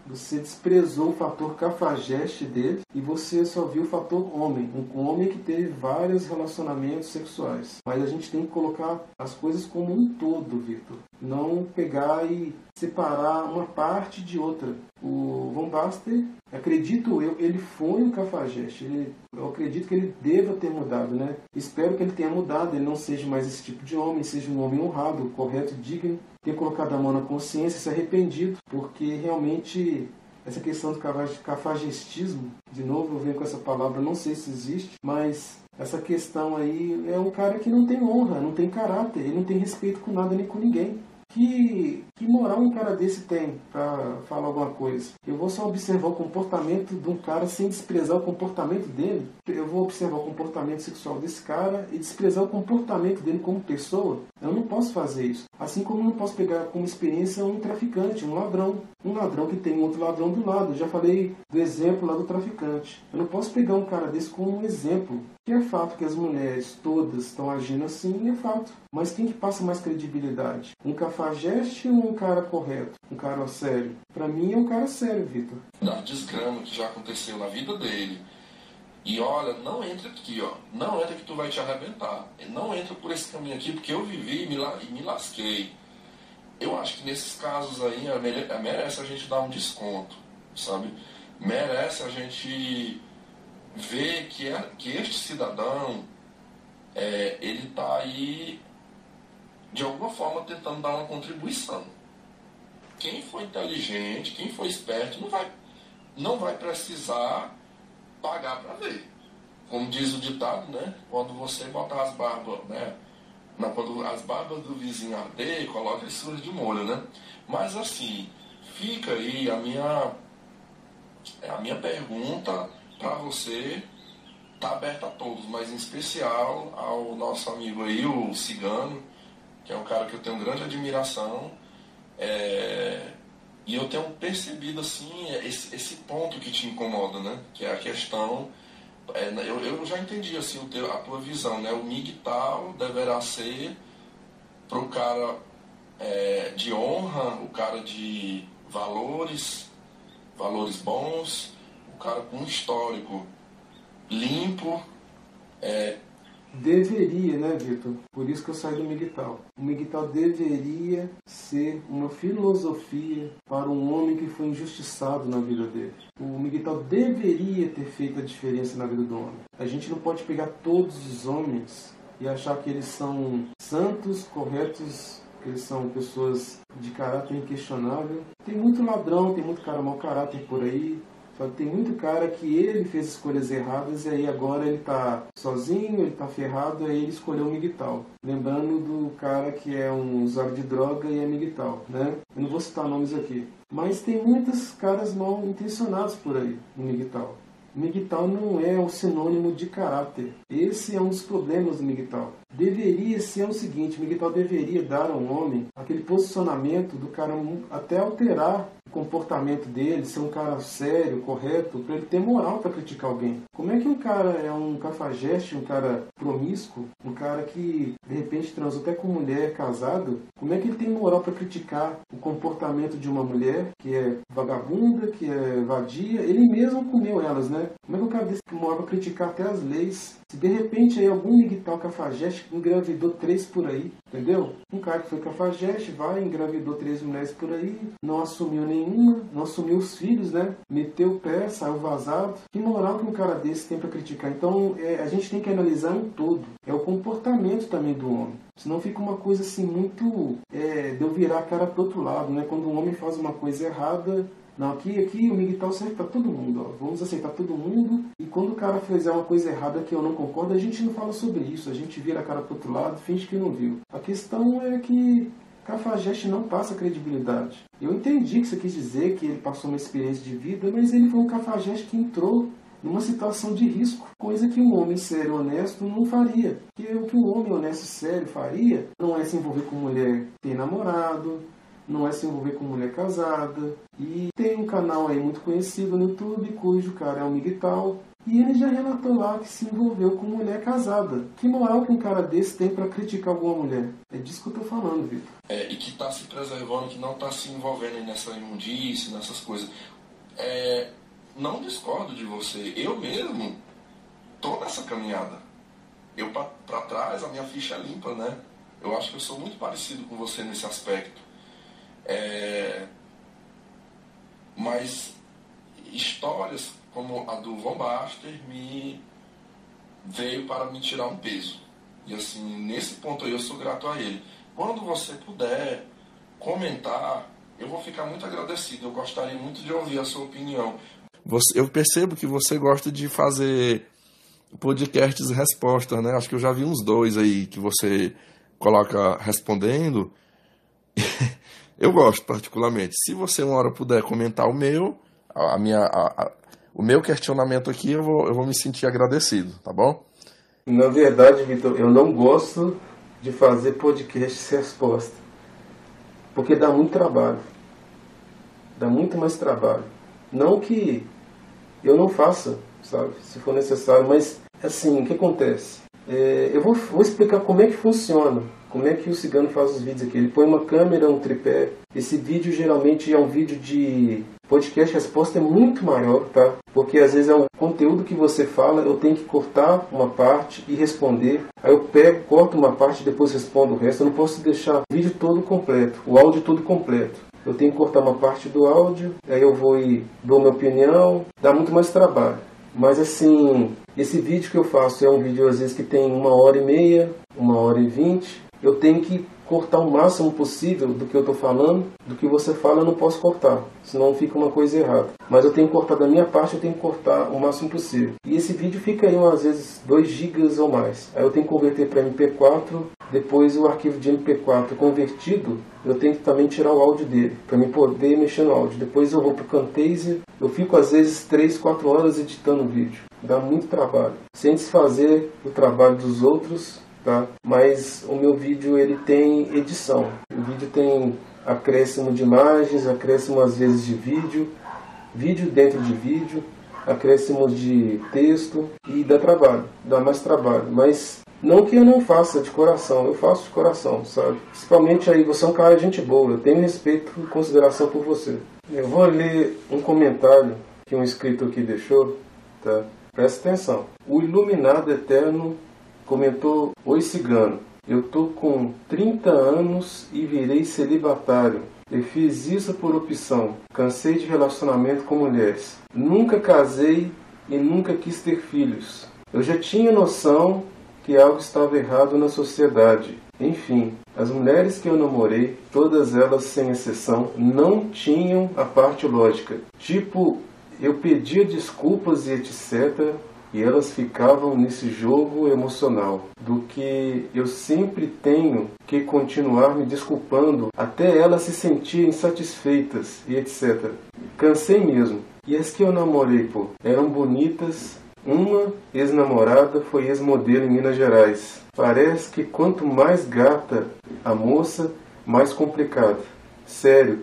você desprezou o fator cafajeste dele e você só viu o fator homem. Um homem que teve vários relacionamentos sexuais. Mas a gente tem que colocar as coisas como um todo, Vitor. Não pegar e separar uma parte de outra. O Van Basten, acredito eu, ele foi um cafajeste. Eu acredito que ele deva ter mudado, né? Espero que ele tenha mudado, ele não seja mais esse tipo de homem, seja um homem honrado, correto, digno, ter colocado a mão na consciência, se arrependido, porque realmente essa questão do cafajestismo, de novo eu venho com essa palavra, não sei se existe, mas essa questão aí é um cara que não tem honra, não tem caráter, ele não tem respeito com nada nem com ninguém. Que moral um cara desse tem para falar alguma coisa? Eu vou só observar o comportamento de um cara sem desprezar o comportamento dele? Eu vou observar o comportamento sexual desse cara e desprezar o comportamento dele como pessoa? Eu não posso fazer isso. Assim como eu não posso pegar como experiência um traficante, um ladrão. Um ladrão que tem outro ladrão do lado. Eu já falei do exemplo lá do traficante. Eu não posso pegar um cara desse como um exemplo. Que é fato que as mulheres todas estão agindo assim, é fato. Mas quem que passa mais credibilidade? Um cafajeste ou um cara correto? Um cara sério? Pra mim é um cara sério, Vitor. Da desgrama que já aconteceu na vida dele. E olha, não entra aqui, ó. Não entra que tu vai te arrebentar. Não entra por esse caminho aqui, porque eu vivi e me lasquei. Eu acho que nesses casos aí merece a gente dar um desconto, sabe? Merece a gente ver que este cidadão, ele está aí, de alguma forma, tentando dar uma contribuição. Quem for inteligente, quem for esperto, não vai precisar pagar para ver. Como diz o ditado, né? Quando você botar as barbas, né? Não, quando as barbas do vizinho arder, coloca as suas de molho, né? Mas assim, fica aí a minha pergunta para você, tá aberta a todos, mas em especial ao nosso amigo aí, o Cigano, que é um cara que eu tenho grande admiração, e eu tenho percebido assim esse ponto que te incomoda, né? Que é a questão, eu já entendi assim a tua visão, né? O migtal deverá ser para o cara de honra, o cara de valores bons, o cara com histórico limpo. Deveria, né, Vitor? Por isso que eu saí do migtal. O migtal deveria ser uma filosofia para um homem que foi injustiçado na vida dele. O migtal deveria ter feito a diferença na vida do homem. A gente não pode pegar todos os homens e achar que eles são santos, corretos, que eles são pessoas de caráter inquestionável. Tem muito ladrão, tem muito cara mau caráter por aí. Só que tem muito cara que ele fez escolhas erradas e aí agora ele tá sozinho, ele tá ferrado, aí ele escolheu o migtal. Lembrando do cara que é um usuário de droga e é migtal, né? Eu não vou citar nomes aqui. Mas tem muitos caras mal intencionados por aí no migtal. Migtal não é o sinônimo de caráter. Esse é um dos problemas do migtal. Deveria ser o seguinte, o migtal deveria dar ao homem aquele posicionamento do cara até alterar o comportamento dele, ser um cara sério, correto, para ele ter moral para criticar alguém. Como é que um cara é um cafajeste, um cara promíscuo, um cara que de repente transou até com mulher casado, como é que ele tem moral para criticar o comportamento de uma mulher que é vagabunda, que é vadia? Ele mesmo comeu elas, né? Como é que o cara desse tem moral para criticar até as leis? Se de repente aí algum migtal cafajeste engravidou 3 por aí, entendeu? Um cara que foi cafajeste, engravidou 3 mulheres por aí, não assumiu nenhuma, não assumiu os filhos, né? Meteu o pé, saiu vazado. Que moral que um cara desse tem para criticar? Então a gente tem que analisar um todo. É o comportamento também do homem. Senão fica uma coisa assim muito... de eu virar a cara pro outro lado, né? Quando um homem faz uma coisa errada, Não, aqui o migtal serve para todo mundo. Ó. Vamos aceitar todo mundo. E quando o cara fizer uma coisa errada que eu não concordo, a gente não fala sobre isso. A gente vira a cara para o outro lado, finge que não viu. A questão é que Cafajeste não passa credibilidade. Eu entendi que você quis dizer que ele passou uma experiência de vida, mas ele foi um cafajeste que entrou numa situação de risco, coisa que um homem sério e honesto não faria. Porque o que um homem honesto e sério faria não é se envolver com mulher ter namorado, não é se envolver com mulher casada. E tem um canal aí muito conhecido no YouTube, cujo cara é um migtal, e ele já relatou lá que se envolveu com mulher casada. Que moral que um cara desse tem para criticar alguma mulher? É disso que eu tô falando, Vitor. E que está se preservando, que não está se envolvendo nessa imundície, nessas coisas. Não discordo de você. Eu mesmo tô nessa caminhada. Eu para trás, a minha ficha é limpa, né? Eu acho que eu sou muito parecido com você nesse aspecto. Mas histórias como a do Von Baster veio para me tirar um peso. E assim, nesse ponto aí eu sou grato a ele. Quando você puder comentar, eu vou ficar muito agradecido. Eu gostaria muito de ouvir a sua opinião. Eu percebo que você gosta de fazer podcasts e respostas, né? Acho que eu já vi uns 2 aí que você coloca respondendo. Eu gosto particularmente. Se você uma hora puder comentar o meu, o meu questionamento aqui, eu vou me sentir agradecido, tá bom? Na verdade, Vitor, eu não gosto de fazer podcast e resposta, porque dá muito trabalho. Dá muito mais trabalho. Não que eu não faça, sabe, se for necessário, mas assim, o que acontece? Eu vou explicar como é que funciona, como é que o cigano faz os vídeos aqui. Ele põe uma câmera, um tripé. Esse vídeo geralmente é um vídeo de podcast resposta, é muito maior, tá? Porque às vezes é um conteúdo que você fala, eu tenho que cortar uma parte e responder. Aí eu pego, corto uma parte e depois respondo o resto. Eu não posso deixar o vídeo todo completo, o áudio todo completo. Eu tenho que cortar uma parte do áudio, aí eu vou e dou minha opinião. Dá muito mais trabalho. Mas assim, esse vídeo que eu faço é um vídeo às vezes que tem 1h30, 1h20. Eu tenho que cortar o máximo possível do que eu estou falando. Do que você fala eu não posso cortar, senão fica uma coisa errada. Mas eu tenho que cortar da minha parte, eu tenho que cortar o máximo possível. E esse vídeo fica aí às vezes 2 GB ou mais. Aí eu tenho que converter para MP4. Depois o arquivo de MP4 convertido, eu tenho que também tirar o áudio dele, para mim poder mexer no áudio. Depois eu vou para o Camtasia, eu fico às vezes 3, 4 horas editando o vídeo. Dá muito trabalho. Sem desfazer o trabalho dos outros, tá? Mas o meu vídeo ele tem edição. O vídeo tem acréscimo de imagens, acréscimo às vezes de vídeo dentro de vídeo, acréscimo de texto, e dá trabalho, dá mais trabalho. Mas não que eu não faça de coração, eu faço de coração, sabe? Principalmente aí, você é um cara de gente boa, eu tenho respeito e consideração por você. Eu vou ler um comentário que um inscrito aqui deixou, tá? Presta atenção. O Iluminado Eterno comentou: Oi cigano, eu tô com 30 anos e virei celibatário. Eu fiz isso por opção, cansei de relacionamento com mulheres. Nunca casei e nunca quis ter filhos. Eu já tinha noção que algo estava errado na sociedade. Enfim, as mulheres que eu namorei, todas elas sem exceção, não tinham a parte lógica. Tipo, eu pedia desculpas e etc. E elas ficavam nesse jogo emocional do que eu sempre tenho que continuar me desculpando até elas se sentirem satisfeitas e etc. Cansei mesmo. E as que eu namorei, eram bonitas. Uma ex-namorada foi ex-modelo em Minas Gerais. Parece que quanto mais gata a moça, mais complicado. Sério,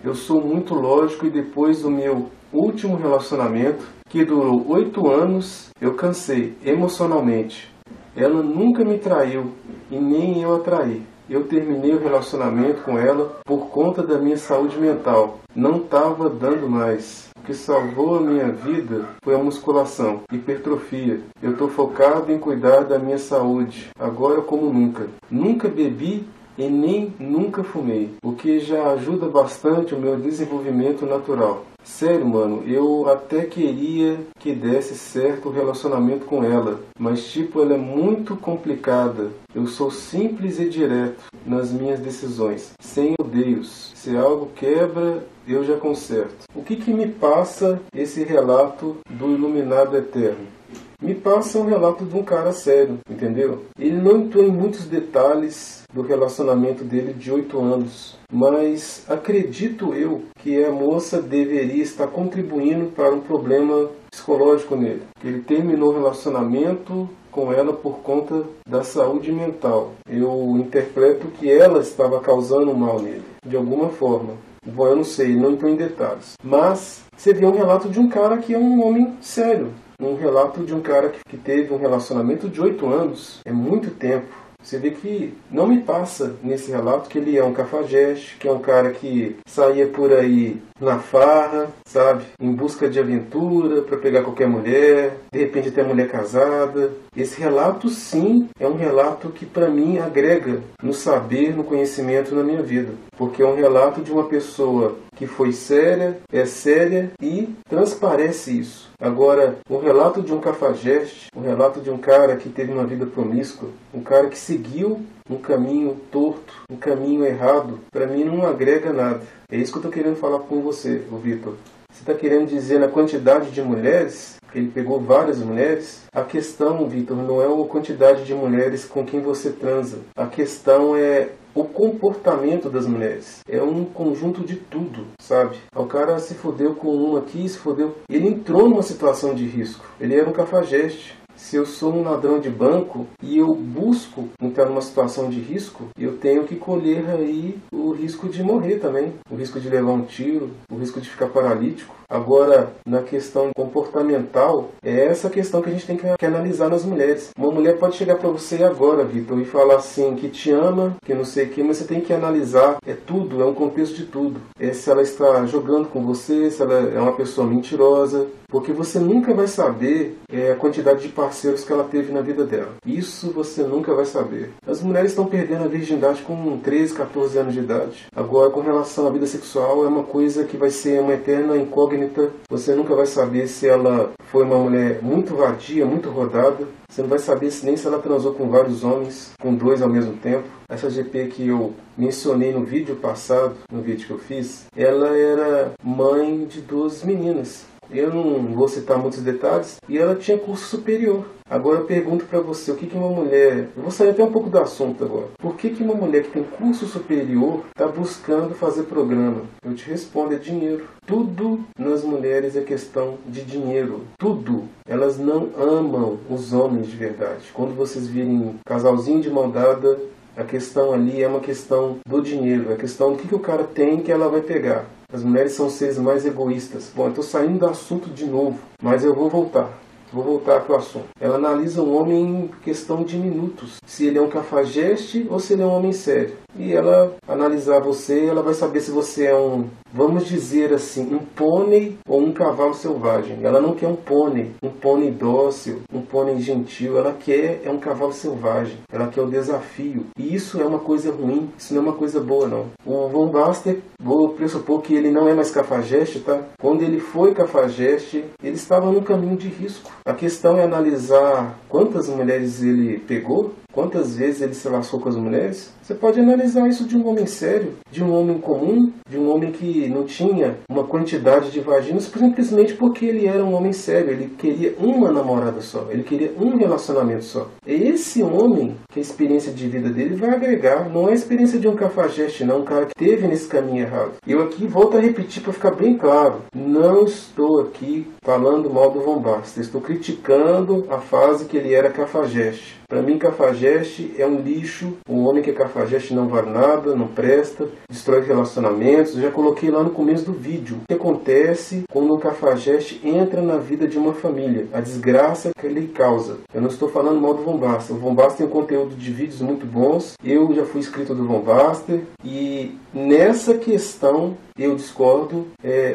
eu sou muito lógico e depois do meu último relacionamento, que durou 8 anos, eu cansei emocionalmente. Ela nunca me traiu e nem eu a traí. Eu terminei o relacionamento com ela por conta da minha saúde mental. Não estava dando mais. O que salvou a minha vida foi a musculação, hipertrofia. Eu estou focado em cuidar da minha saúde, agora como nunca. Nunca bebi e nem nunca fumei, o que já ajuda bastante o meu desenvolvimento natural. Sério, mano, eu até queria que desse certo o relacionamento com ela, mas tipo, ela é muito complicada. Eu sou simples e direto nas minhas decisões, sem odeios. Se algo quebra, eu já conserto. O que me passa esse relato do Iluminado Eterno? Me passa um relato de um cara sério, entendeu? Ele não entrou em muitos detalhes do relacionamento dele de 8 anos, mas acredito eu que a moça deveria estar contribuindo para um problema psicológico nele. Ele terminou o relacionamento com ela por conta da saúde mental. Eu interpreto que ela estava causando mal nele, de alguma forma. Bom, eu não sei, não estou em detalhes. Mas você vê um relato de um cara que é um homem sério. Um relato de um cara que teve um relacionamento de 8 anos. É muito tempo. Você vê que não me passa nesse relato que ele é um cafajeste, que é um cara que saía por aí na farra, sabe? Em busca de aventura, para pegar qualquer mulher, de repente até mulher casada. Esse relato, sim, é um relato que para mim agrega no saber, no conhecimento na minha vida. Porque é um relato de uma pessoa que foi séria, é séria e transparece isso. Agora, um relato de um cafajeste, um relato de um cara que teve uma vida promíscua, um cara que seguiu um caminho torto, um caminho errado, para mim não agrega nada. É isso que eu estou querendo falar com você, Vitor. Você está querendo dizer na quantidade de mulheres, que ele pegou várias mulheres? A questão, Vitor, não é a quantidade de mulheres com quem você transa. A questão é o comportamento das mulheres. É um conjunto de tudo, sabe? O cara se fodeu com uma aqui, se fodeu. Ele entrou numa situação de risco. Ele era um cafajeste. Se eu sou um ladrão de banco e eu busco entrar numa situação de risco, eu tenho que colher aí o risco de morrer também, o risco de levar um tiro, o risco de ficar paralítico. Agora, na questão comportamental, é essa questão que a gente tem que analisar nas mulheres. Uma mulher pode chegar para você agora, Vitor, e falar assim, que te ama, que não sei o que, mas você tem que analisar. É tudo, é um contexto de tudo. É se ela está jogando com você, se ela é uma pessoa mentirosa, porque você nunca vai saber a quantidade de parceiros que ela teve na vida dela. Isso você nunca vai saber. As mulheres estão perdendo a virgindade com 13, 14 anos de idade. Agora, com relação à vida sexual, é uma coisa que vai ser uma eterna incógnita. Você nunca vai saber se ela foi uma mulher muito vadia, muito rodada. Você não vai saber nem se ela transou com vários homens, com 2 ao mesmo tempo. Essa GP que eu mencionei no vídeo passado, no vídeo que eu fiz, ela era mãe de 2 meninas. Eu não vou citar muitos detalhes. E ela tinha curso superior. Agora eu pergunto para você, o que uma mulher... Eu vou sair até um pouco do assunto agora. Por que uma mulher que tem curso superior está buscando fazer programa? Eu te respondo, é dinheiro. Tudo nas mulheres é questão de dinheiro. Tudo. Elas não amam os homens de verdade. Quando vocês virem um casalzinho de mão dada, a questão ali é uma questão do dinheiro. É a questão do que o cara tem que ela vai pegar. As mulheres são seres mais egoístas. Bom, eu estou saindo do assunto de novo, mas eu vou voltar. Vou voltar para o assunto. Ela analisa um homem em questão de minutos. Se ele é um cafajeste ou se ele é um homem sério. E ela analisar você, ela vai saber se você é um, vamos dizer assim, um pônei ou um cavalo selvagem. Ela não quer um pônei dócil, um pônei gentil. Ela quer um cavalo selvagem. Ela quer o desafio. E isso é uma coisa ruim, isso não é uma coisa boa, não. O Von Baster, vou pressupor que ele não é mais cafajeste, tá? Quando ele foi cafajeste, ele estava num caminho de risco. A questão é analisar quantas mulheres ele pegou, quantas vezes ele se lascou com as mulheres. Você pode analisar isso de um homem sério, de um homem comum, de um homem que não tinha uma quantidade de vaginas, simplesmente porque ele era um homem sério. Ele queria uma namorada só, ele queria um relacionamento só. É esse homem que a experiência de vida dele vai agregar. Não é a experiência de um cafajeste, não, um cara que teve nesse caminho errado. Eu aqui volto a repetir para ficar bem claro. Não estou aqui falando mal do Von Baster. Estou criticando a fase que ele era cafajeste. Para mim, cafajeste é um lixo. Um homem que é cafajeste não vale nada, não presta, destrói relacionamentos. Eu já coloquei lá no começo do vídeo. O que acontece quando um cafajeste entra na vida de uma família? A desgraça que ele causa. Eu não estou falando mal do Von Baster. O Von Baster tem um conteúdo de vídeos muito bons. Eu já fui inscrito do Von Baster. E nessa questão eu discordo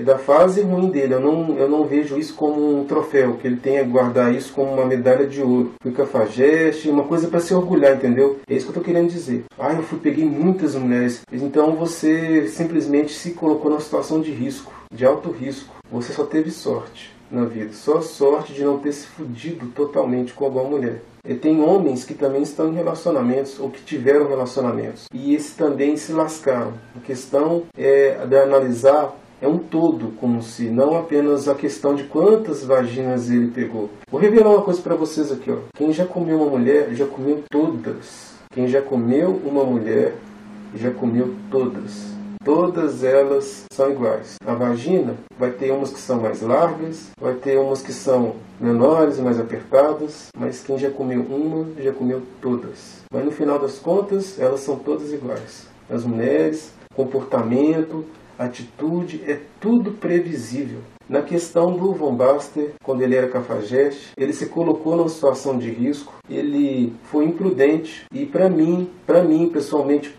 da fase ruim dele. Eu não vejo isso como um troféu, que ele tenha que guardar isso como uma medalha de ouro. Fui cafajeste, uma coisa para se orgulhar, entendeu? É isso que eu tô querendo dizer. Peguei muitas mulheres. Então você simplesmente se colocou numa situação de risco, de alto risco. Você só teve sorte na vida. Só sorte de não ter se fudido totalmente com alguma mulher. E tem homens que também estão em relacionamentos, ou que tiveram relacionamentos, e esses também se lascaram. A questão de analisar é um todo, como se não apenas a questão de quantas vaginas ele pegou. Vou revelar uma coisa para vocês aqui, ó. Quem já comeu uma mulher, já comeu todas. Quem já comeu uma mulher, já comeu todas. Todas elas são iguais. A vagina vai ter umas que são mais largas, vai ter umas que são menores, mais apertadas, mas quem já comeu uma, já comeu todas. Mas no final das contas, elas são todas iguais. As mulheres, comportamento, atitude, é tudo previsível. Na questão do Von Baster, quando ele era cafajeste, ele se colocou numa situação de risco, ele foi imprudente e para mim, pessoalmente,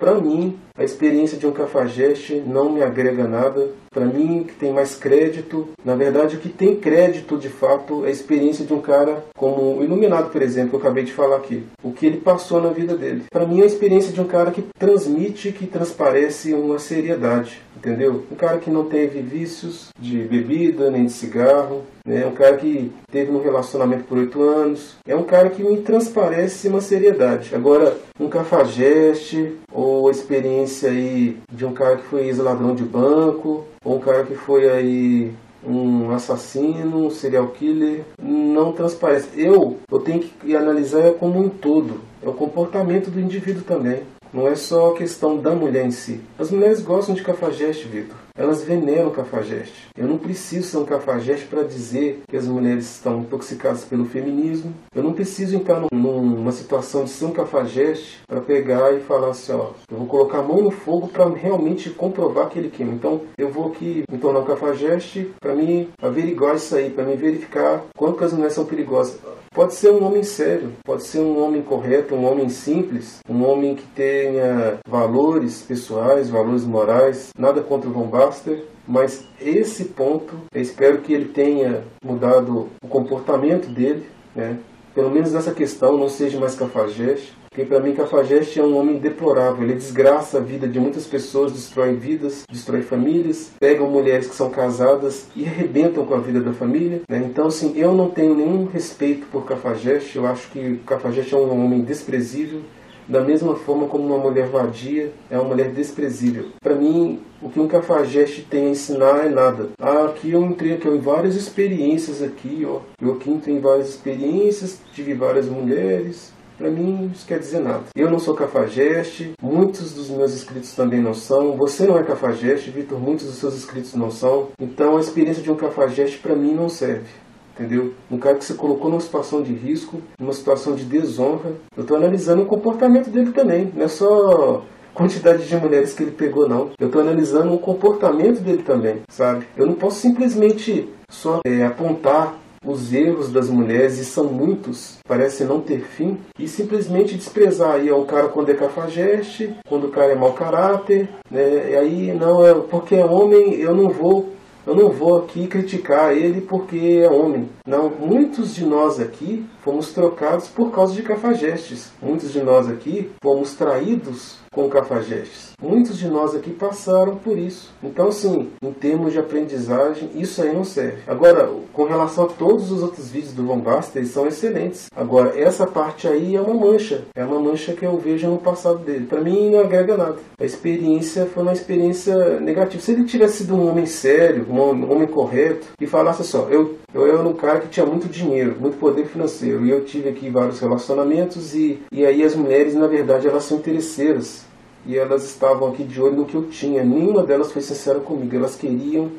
a experiência de um cafajeste não me agrega nada. Para mim, que tem mais crédito, na verdade, o que tem crédito de fato é a experiência de um cara como o Iluminado, por exemplo, que eu acabei de falar aqui. O que ele passou na vida dele. Para mim, é a experiência de um cara que transmite, que transparece uma seriedade, entendeu? Um cara que não teve vícios de bebida, nem de cigarro, né? Um cara que teve um relacionamento por 8 anos. É um cara que me transparece uma seriedade. Agora, um cafajeste, ou a experiência aí de um cara que foi ex-ladrão de banco, ou um cara que foi aí um assassino, um serial killer, não transparece. Eu tenho que analisar como um todo. É o comportamento do indivíduo também. Não é só a questão da mulher em si. As mulheres gostam de cafajeste, Vitor. Elas veneram o cafajeste. Eu não preciso ser um cafajeste para dizer que as mulheres estão intoxicadas pelo feminismo. Eu não preciso entrar numa situação de ser um cafajeste para pegar e falar assim, ó, eu vou colocar a mão no fogo para realmente comprovar que ele queima. Então, eu vou aqui me tornar um cafajeste para me averiguar isso aí, para me verificar quanto que as mulheres são perigosas. Pode ser um homem sério, pode ser um homem correto, um homem simples, um homem que tenha valores pessoais, valores morais, nada contra o Von Baster, mas esse ponto, eu espero que ele tenha mudado o comportamento dele, né? Pelo menos nessa questão, não seja mais cafajeste, porque para mim cafajeste é um homem deplorável, ele desgraça a vida de muitas pessoas, destrói vidas, destrói famílias, pegam mulheres que são casadas e arrebentam com a vida da família, né? Então assim, eu não tenho nenhum respeito por cafajeste, eu acho que cafajeste é um homem desprezível, da mesma forma como uma mulher vadia é uma mulher desprezível. Para mim, o que um cafajeste tem a ensinar é nada. Aqui eu entrei em várias experiências aqui, ó. Eu aqui entrei em várias experiências, tive várias mulheres. Para mim, isso quer dizer nada. Eu não sou cafajeste, muitos dos meus inscritos também não são. Você não é cafajeste, Vitor, muitos dos seus inscritos não são. Então, a experiência de um cafajeste para mim não serve. Entendeu? Um cara que se colocou numa situação de risco, numa situação de desonra. Eu estou analisando o comportamento dele também. Não é só quantidade de mulheres que ele pegou, não. Eu estou analisando o comportamento dele também, sabe? Eu não posso simplesmente só apontar os erros das mulheres, e são muitos, parece não ter fim, e simplesmente desprezar aí o cara quando é cafajeste, quando o cara é mau caráter, né? E aí, não, porque é homem, eu não vou aqui criticar ele porque é homem. Não, muitos de nós aqui fomos trocados por causa de cafajestes. Muitos de nós aqui fomos traídos com cafajestes. Muitos de nós aqui passaram por isso. Então, assim, em termos de aprendizagem, isso aí não serve. Agora, com relação a todos os outros vídeos do Von Baster, eles são excelentes. Agora, essa parte aí é uma mancha. É uma mancha que eu vejo no passado dele. Para mim, não agrega nada. A experiência foi uma experiência negativa. Se ele tivesse sido um homem sério, um homem correto, e falasse só, eu era um cara que tinha muito dinheiro, muito poder financeiro, e eu tive aqui vários relacionamentos, e aí as mulheres, na verdade, elas são interesseiras. E elas estavam aqui de olho no que eu tinha. Nenhuma delas foi sincera comigo. Elas queriam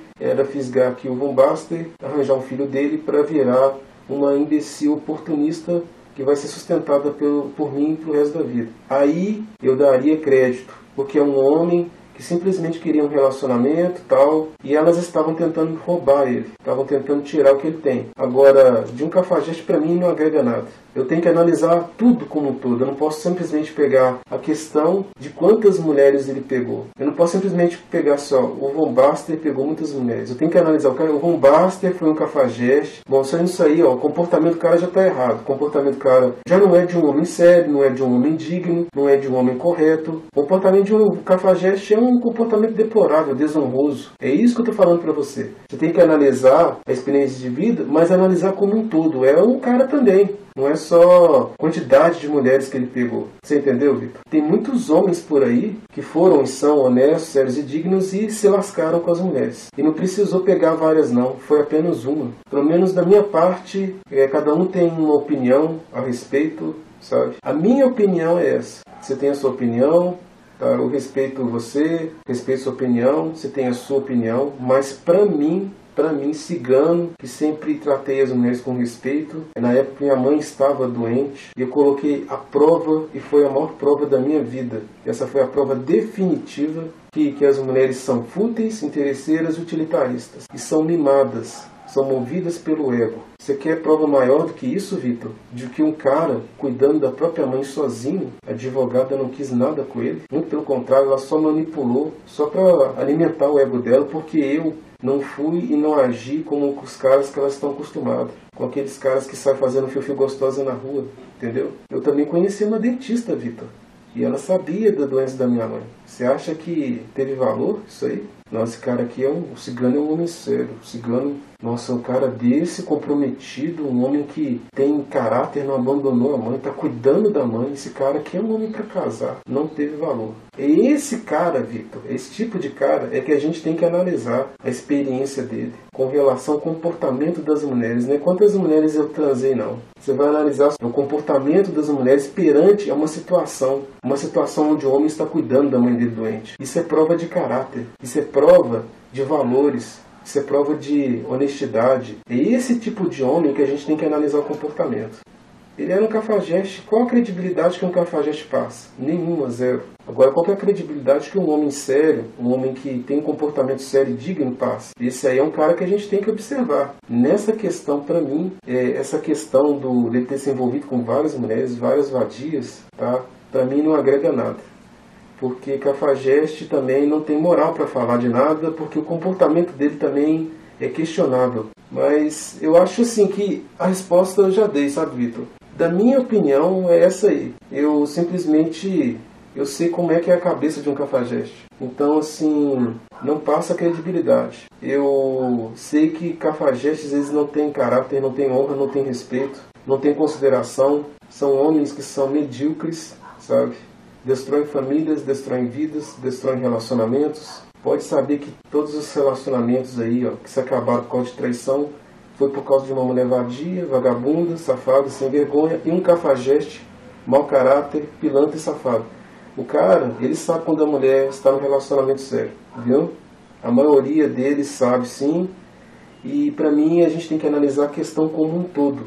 fisgar aqui o Von Baster, arranjar um filho dele para virar uma imbecil oportunista que vai ser sustentada por mim pro resto da vida. Aí eu daria crédito, porque é um homem que simplesmente queriam um relacionamento e tal, e elas estavam tentando roubar ele, estavam tentando tirar o que ele tem. Agora, de um cafajeste para mim não agrega nada. Eu tenho que analisar tudo como um todo. Eu não posso simplesmente pegar a questão de quantas mulheres ele pegou. Eu não posso simplesmente pegar só o Von Baster pegou muitas mulheres. Eu tenho que analisar o Von Baster foi um cafajeste. Bom, só isso aí, ó, o comportamento do cara já está errado. O comportamento do cara já não é de um homem sério, não é de um homem digno, não é de um homem correto. O comportamento de um cafajeste é um comportamento deplorável, desonroso. É isso que eu estou falando para você. Você tem que analisar a experiência de vida, mas analisar como um todo. É um cara também. Não é só quantidade de mulheres que ele pegou. Você entendeu, Vitor? Tem muitos homens por aí que foram e são honestos, sérios e dignos e se lascaram com as mulheres. E não precisou pegar várias não, foi apenas uma. Pelo menos da minha parte, cada um tem uma opinião a respeito, sabe? A minha opinião é essa. Você tem a sua opinião, tá? Eu respeito você, respeito sua opinião, você tem a sua opinião, mas para mim, cigano, que sempre tratei as mulheres com respeito. Na época minha mãe estava doente e eu coloquei a prova e foi a maior prova da minha vida. Essa foi a prova definitiva que as mulheres são fúteis, interesseiras e utilitaristas. E são mimadas, são movidas pelo ego. Você quer prova maior do que isso, Vitor? De que um cara cuidando da própria mãe sozinho, a advogada não quis nada com ele. Muito pelo contrário, ela só manipulou, só para alimentar o ego dela, porque eu não fui e não agi como os caras que elas estão acostumadas. Com aqueles caras que saem fazendo fio-fio gostosa na rua, entendeu? Eu também conheci uma dentista, Vitor. E ela sabia da doença da minha mãe. Você acha que teve valor isso aí? Não, esse cara aqui o cigano é um homem sério. O cigano, nossa, um cara desse, comprometido, um homem que tem caráter, não abandonou a mãe, está cuidando da mãe. Esse cara aqui é um homem para casar. Não teve valor. E esse cara, Vitor, esse tipo de cara é que a gente tem que analisar a experiência dele com relação ao comportamento das mulheres. Não é quantas mulheres eu transei, não. Você vai analisar o comportamento das mulheres perante a uma situação onde o homem está cuidando da mãe dele doente. Isso é prova de caráter, isso é prova de valores, isso é prova de honestidade. É esse tipo de homem que a gente tem que analisar o comportamento. Ele era um cafajeste. Qual a credibilidade que um cafajeste passa? Nenhuma, zero. Agora, qual é a credibilidade que um homem sério, um homem que tem um comportamento sério e digno passa? Esse aí é um cara que a gente tem que observar. Nessa questão, para mim, essa questão dele ter se envolvido com várias mulheres, várias vadias, tá? Para mim não agrega nada. Porque cafajeste também não tem moral para falar de nada, porque o comportamento dele também é questionável. Mas eu acho assim que a resposta eu já dei, sabe, Vitor? Da minha opinião é essa aí. Eu simplesmente sei como é que é a cabeça de um cafajeste. Então, assim, não passa credibilidade. Eu sei que cafajestes às vezes não têm caráter, não têm honra, não têm respeito, não têm consideração. São homens que são medíocres, sabe? Destroem famílias, destroem vidas, destroem relacionamentos. Pode saber que todos os relacionamentos aí, ó, que se acabaram por causa de traição, foi por causa de uma mulher vadia, vagabunda, safada, sem vergonha, e um cafajeste, mau caráter, pilantra e safado. O cara, ele sabe quando a mulher está no relacionamento sério, viu? A maioria deles sabe sim, e para mim a gente tem que analisar a questão como um todo.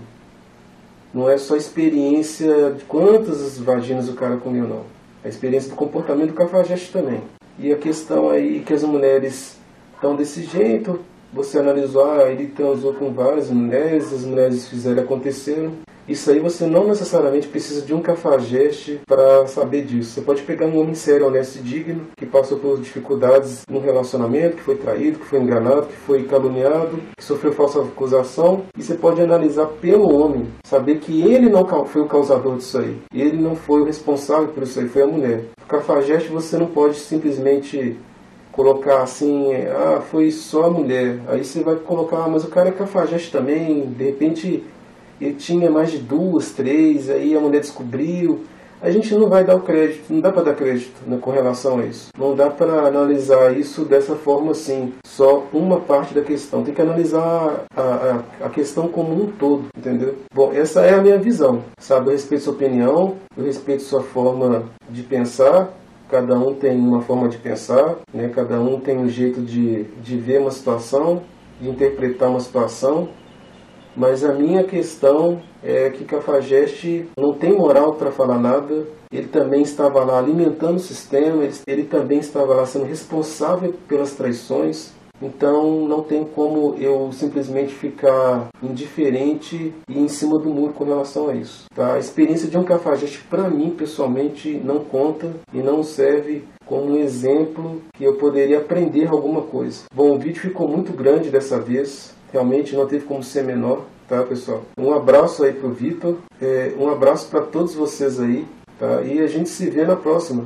Não é só a experiência de quantas vaginas o cara comeu, não. A experiência do comportamento do cafajeste também. E a questão aí que as mulheres estão desse jeito, você analisou, ele transou com várias mulheres, as mulheres fizeram acontecer. Isso aí você não necessariamente precisa de um cafajeste para saber disso. Você pode pegar um homem sério, honesto e digno, que passou por dificuldades no relacionamento, que foi traído, que foi enganado, que foi caluniado, que sofreu falsa acusação. E você pode analisar pelo homem, saber que ele não foi o causador disso aí. Ele não foi o responsável por isso aí, foi a mulher. O cafajeste você não pode simplesmente colocar assim, foi só a mulher. Aí você vai colocar, mas o cara é cafajeste também, de repente ele tinha mais de 2, 3, aí a mulher descobriu. A gente não vai dar o crédito, não dá para dar crédito, né, com relação a isso. Não dá para analisar isso dessa forma assim, só uma parte da questão. Tem que analisar a questão como um todo, entendeu? Bom, essa é a minha visão, sabe? Eu respeito sua opinião, eu respeito sua forma de pensar. Cada um tem uma forma de pensar, né? Cada um tem um jeito de ver uma situação, de interpretar uma situação. Mas a minha questão é que Cafajeste não tem moral para falar nada. Ele também estava lá alimentando o sistema, ele também estava lá sendo responsável pelas traições. Então não tem como eu simplesmente ficar indiferente e em cima do muro com relação a isso. Tá? A experiência de um Cafajeste, para mim, pessoalmente, não conta e não serve como um exemplo que eu poderia aprender alguma coisa. Bom, o vídeo ficou muito grande dessa vez. Realmente não teve como ser menor, tá, pessoal? Um abraço aí pro Vitor, um abraço para todos vocês aí, tá? E a gente se vê na próxima.